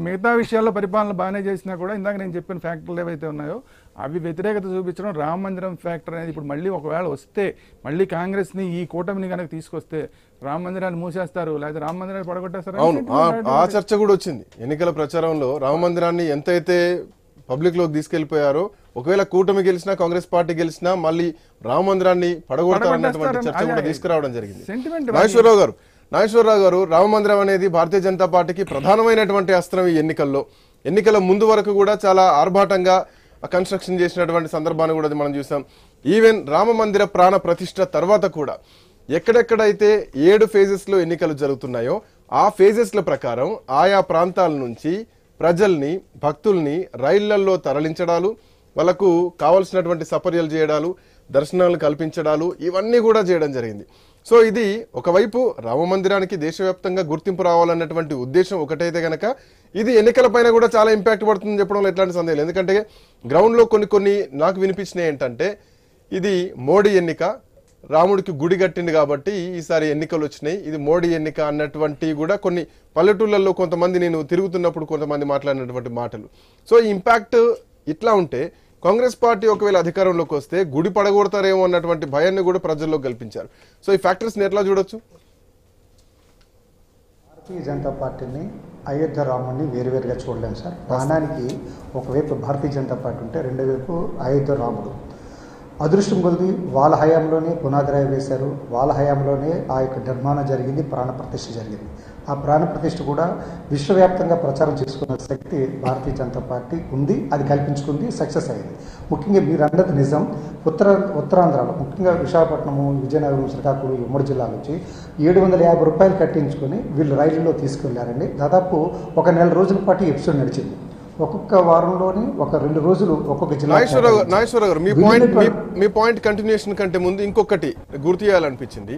D: మిగతా విషయాల్లో పరిపాలన బాగానే చేసినా కూడా ఇందాక నేను చెప్పిన ఫ్యాక్టర్లు ఏవైతే ఉన్నాయో అవి వ్యతిరేకత చూపించడం, రామ మందిరం ఫ్యాక్టర్ అనేది ఇప్పుడు మళ్ళీ ఒకవేళ వస్తే, మళ్ళీ కాంగ్రెస్ని ఈ కూటమిని కనుక తీసుకొస్తే రామ మందిరాన్ని మూసేస్తారు, లేకపోతే రామ మందిరాన్ని పడగొట్టేస్తారు.
A: అవును, ఆ చర్చ కూడా వచ్చింది ఎన్నికల ప్రచారంలో. రామ మందిరాన్ని ఎంతైతే పబ్లిక్ లోకి తీసుకెళ్లిపోయారో, ఒకవేళ కూటమి గెలిచినా కాంగ్రెస్ పార్టీ గెలిచినా మళ్ళీ రామ మందిరాన్ని పడగొడతారన్నటువంటి చర్చ కూడా తీసుకురావడం జరిగింది. నాగేశ్వరరావు గారు, రామ మందిరం అనేది భారతీయ జనతా పార్టీకి ప్రధానమైనటువంటి అస్త్రం. ఈ ఎన్నికల ముందు వరకు కూడా చాలా ఆర్భాటంగా కన్స్ట్రక్షన్ చేసినటువంటి సందర్భాన్ని కూడా మనం చూసాం. ఈవెన్ రామ మందిర ప్రాణ ప్రతిష్ఠ తర్వాత కూడా ఎక్కడెక్కడైతే 7 ఫేజెస్లో ఎన్నికలు జరుగుతున్నాయో ఆ ఫేజెస్ల ప్రకారం ఆయా ప్రాంతాల నుంచి ప్రజల్ని, భక్తుల్ని రైళ్లలో తరలించడాలు, వాళ్ళకు కావలసినటువంటి సపర్యలు చేయడాలు, దర్శనాలు కల్పించడాలు ఇవన్నీ కూడా చేయడం జరిగింది. సో ఇది ఒకవైపు రామ మందిరానికి దేశవ్యాప్తంగా గుర్తింపు రావాలన్నటువంటి ఉద్దేశం ఒకటైతే గనక ఇది ఎన్నికలపైన కూడా చాలా ఇంపాక్ట్ పడుతుందని చెప్పడంలో ఎట్లాంటి సందేహం లేదు. ఎందుకంటే గ్రౌండ్లో కొన్ని నాకు వినిపించినాయి ఏంటంటే ఇది మోడీ ఎన్నిక, రాముడికి గుడి కట్టింది కాబట్టి ఈసారి ఎన్నికలు వచ్చినాయి, ఇది మోడీ ఎన్నిక అన్నటువంటి కూడా కొన్ని పల్లెటూళ్ళల్లో కొంతమంది నేను తిరుగుతున్నప్పుడు కొంతమంది మాట్లాడినటువంటి మాటలు. సో ఈ ఇంపాక్ట్ ఇట్లా ఉంటే కాంగ్రెస్ పార్టీ ఒకవేళ అధికారంలోకి వస్తే గుడి పడగొడతారేమో అన్నటువంటి భయాన్ని కూడా ప్రజల్లో కల్పించారు. సో ఈ ఫ్యాక్టర్స్ ని ఎట్లా చూడొచ్చు?
C: భారతీయ జనతా పార్టీని అయోధ్య రాముడిని వేరువేరుగా చూడలేము సార్. ప్రాణానికి ఒకవైపు భారతీయ జనతా పార్టీ ఉంటే రెండో వైపు అయోధ్య రాముడు. అదృష్టం కొద్ది వాళ్ళ హయాంలోనే పునాదిరాయి వేశారు, వాళ్ళ హయాంలోనే ఆ యొక్క నిర్మాణం జరిగింది, ప్రాణప్రతిష్ఠ జరిగింది. ఆ ప్రాణప్రతిష్ఠ కూడా విశ్వవ్యాప్తంగా ప్రచారం చేసుకున్న శక్తి భారతీయ జనతా పార్టీ ఉంది, అది కల్పించుకుంది, సక్సెస్ అయింది. ముఖ్యంగా మీరు అన్నది నిజం. ఉత్తరాంధ్రలో ముఖ్యంగా విశాఖపట్నము, విజయనగరం, శ్రీకాకుళం ఉమ్మడి జిల్లాల నుంచి 750 రూపాయలు కట్టించుకొని వీళ్ళు రైలులో తీసుకెళ్లారండి. దాదాపు ఒక నెల రోజుల పాటు ఎపిసోడ్ నడిచింది. ఒక్కొక్క వారంలోని ఒక 2 రోజులు ఒక్కొక్క జిల్లా.
A: నాగేశ్వరరావు గారు, మీ పాయింట్ కంటిన్యూషన్ కంటే ముందు ఇంకొకటి గుర్తు చేయాలనిపించింది.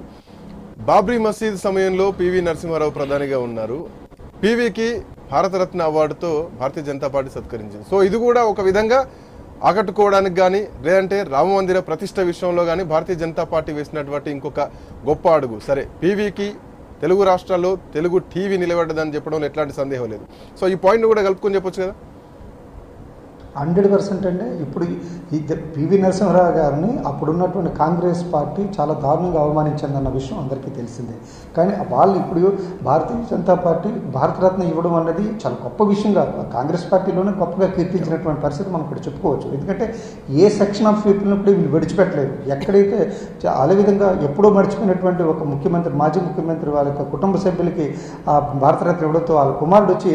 A: బాబ్రీ మసీద్ సమయంలో పివి నరసింహారావు ప్రధానిగా ఉన్నారు. పివికి భారతరత్న అవార్డుతో భారతీయ జనతా పార్టీ సత్కరించింది. సో ఇది కూడా ఒక విధంగా ఆకట్టుకోవడానికి కానీ లేదంటే రామ మందిర ప్రతిష్ట విషయంలో కానీ భారతీయ జనతా పార్టీ వేసినటువంటి ఇంకొక గొప్ప అడుగు. సరే, పివికి తెలుగు రాష్ట్రాల్లో తెలుగు టీవీ నిలబడ్డదని చెప్పడంలో ఎట్లాంటి సందేహం లేదు. సో ఈ పాయింట్ కూడా కలుపుకొని చెప్పొచ్చు కదా?
C: 100% అండి. ఇప్పుడు ఈ పివి నరసింహారావు గారిని అప్పుడున్నటువంటి కాంగ్రెస్ పార్టీ చాలా దారుణంగా అవమానించిందన్న విషయం అందరికీ తెలిసిందే. కానీ వాళ్ళు ఇప్పుడు భారతీయ జనతా పార్టీ భారతరత్న ఇవ్వడం అన్నది చాలా గొప్ప విషయంగా కాంగ్రెస్ పార్టీలోనే గొప్పగా కీర్తించినటువంటి పరిస్థితి మనం ఇక్కడ చెప్పుకోవచ్చు. ఎందుకంటే ఏ సెక్షన్ ఆఫ్ పీపుల్ని కూడా వీళ్ళు విడిచిపెట్టలేదు. ఎక్కడైతే అదేవిధంగా ఎప్పుడో మర్చిపోయినటువంటి ఒక ముఖ్యమంత్రి, మాజీ ముఖ్యమంత్రి వాళ్ళ యొక్క కుటుంబ సభ్యులకి భారతరత్న ఇవ్వడంతో వాళ్ళ కుమారుడు వచ్చి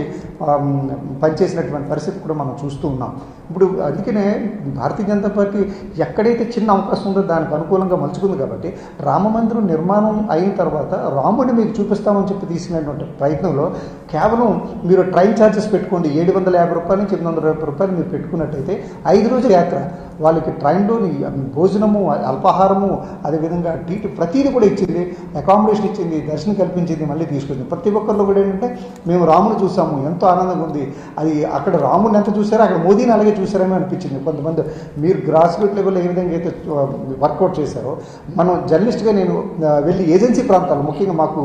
C: పనిచేసినటువంటి పరిస్థితి కూడా మనం చూస్తూ ఉన్నాం. ఇప్పుడు అందుకనే భారతీయ జనతా పార్టీ ఎక్కడైతే చిన్న అవకాశం ఉందో దానికి అనుకూలంగా మలుచుకుంది. కాబట్టి రామ మందిరం నిర్మాణం అయిన తర్వాత రాముడిని మీకు చూపిస్తామని చెప్పి తీసుకునేటువంటి ప్రయత్నంలో కేవలం మీరు ట్రైన్ ఛార్జెస్ పెట్టుకోండి, 750 రూపాయల నుంచి 850 రూపాయలు మీరు పెట్టుకున్నట్టయితే 5 రోజుల యాత్ర వాళ్ళకి ట్రైన్లోని భోజనము, అల్పాహారము, అదేవిధంగా ప్రతిదీ కూడా ఇచ్చింది, అకామిడేషన్ ఇచ్చింది, దర్శనం కల్పించింది, మళ్ళీ తీసుకుంది. ప్రతి ఒక్కరిలో కూడా ఏంటంటే మేము రాముని చూసాము, ఎంతో ఆనందంగా ఉంది. అది అక్కడ రాముడిని ఎంత చూసారో అక్కడ మోదీని అలాగే చూసారేమో అనిపించింది. కొంతమంది మీరు గ్రాస్ రూట్ లెవెల్లో ఏ విధంగా అయితే వర్కౌట్ చేశారో, మనం జర్నలిస్ట్గా నేను వెళ్ళి ఏజెన్సీ ప్రాంతాలు, ముఖ్యంగా మాకు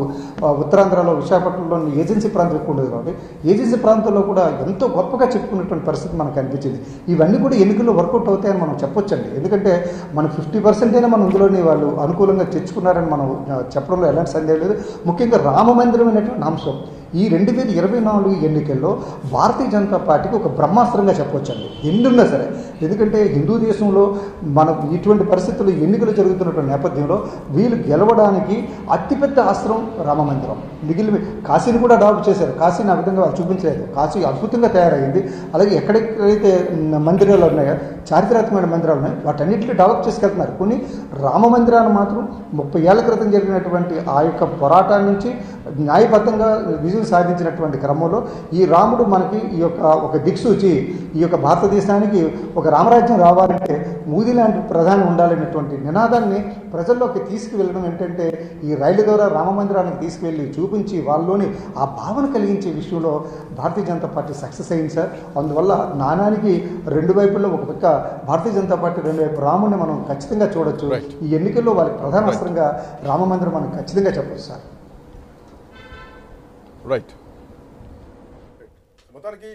C: ఉత్తరాంధ్రలో విశాఖపట్నంలోని ఏజెన్సీ ప్రాంతం ఎక్కువ ఉండదు కాబట్టి ఏజెన్సీ ప్రాంతంలో కూడా ఎంతో గొప్పగా చెప్పుకున్నటువంటి పరిస్థితి మనకు అనిపించింది. ఇవన్నీ కూడా ఎన్నికల్లో వర్కౌట్ అవుతాయని మనం చెప్పొచ్చండి. ఎందుకంటే మనం 50% అయినా మనం ఇందులోని వాళ్ళు అనుకూలంగా తెచ్చుకున్నారని మనం చెప్పడంలో ఎలాంటి సందేహం లేదు. ముఖ్యంగా రామ మందిరం అనేటువంటి అంశం ఈ 2024 ఎన్నికల్లో భారతీయ జనతా పార్టీకి ఒక బ్రహ్మాస్త్రంగా చెప్పవచ్చండి, ఎన్నున్నా సరే. ఎందుకంటే హిందూ దేశంలో మనం ఇటువంటి పరిస్థితులు ఎన్నికలు జరుగుతున్నటువంటి నేపథ్యంలో వీళ్ళు గెలవడానికి అతిపెద్ద అస్త్రం రామ మందిరం. మిగిలిన కాశీని కూడా డెవలప్ చేశారు, కాశీని ఆ విధంగా వాళ్ళు చూపించలేదు. కాశీ అద్భుతంగా తయారైంది. అలాగే ఎక్కడెక్కడైతే మందిరాలు ఉన్నాయో, చారిత్రాత్మకమైన మందిరాలు ఉన్నాయో వాటన్నిటిని డెవలప్ చేసుకెళ్తున్నారు. కొన్ని రామ మందిరాలు మాత్రం 30 ఏళ్ల క్రితం జరిగినటువంటి ఆ యొక్క పోరాటాన్ని నుంచి న్యాయబద్ధంగా విజయం సాధించినటువంటి క్రమంలో ఈ రాముడు మనకి ఈ యొక్క ఒక దిక్సూచి, ఈ యొక్క భారతదేశానికి ఒక రామరాజ్యం రావాలంటే మోదీ లాంటి ప్రధాని ఉండాలనేటువంటి నినాదాన్ని ప్రజల్లోకి తీసుకువెళ్ళడం ఏంటంటే ఈ రైలు ద్వారా రామ మందిరానికి తీసుకువెళ్ళి చూపించి వాళ్ళలోని ఆ భావన కలిగించే విషయంలో భారతీయ జనతా పార్టీ సక్సెస్ అయింది సార్. అందువల్ల నాణానికి 2 వైపుల్లో ఒక పక్క భారతీయ జనతా పార్టీ 2 వైపు రాముడిని మనం ఖచ్చితంగా చూడొచ్చు. ఈ ఎన్నికల్లో వాళ్ళకి ప్రధాన అస్త్రంగా రామ మందిరం మనం ఖచ్చితంగా చెప్పొచ్చు సార్.
A: రైట్. మొత్తానికి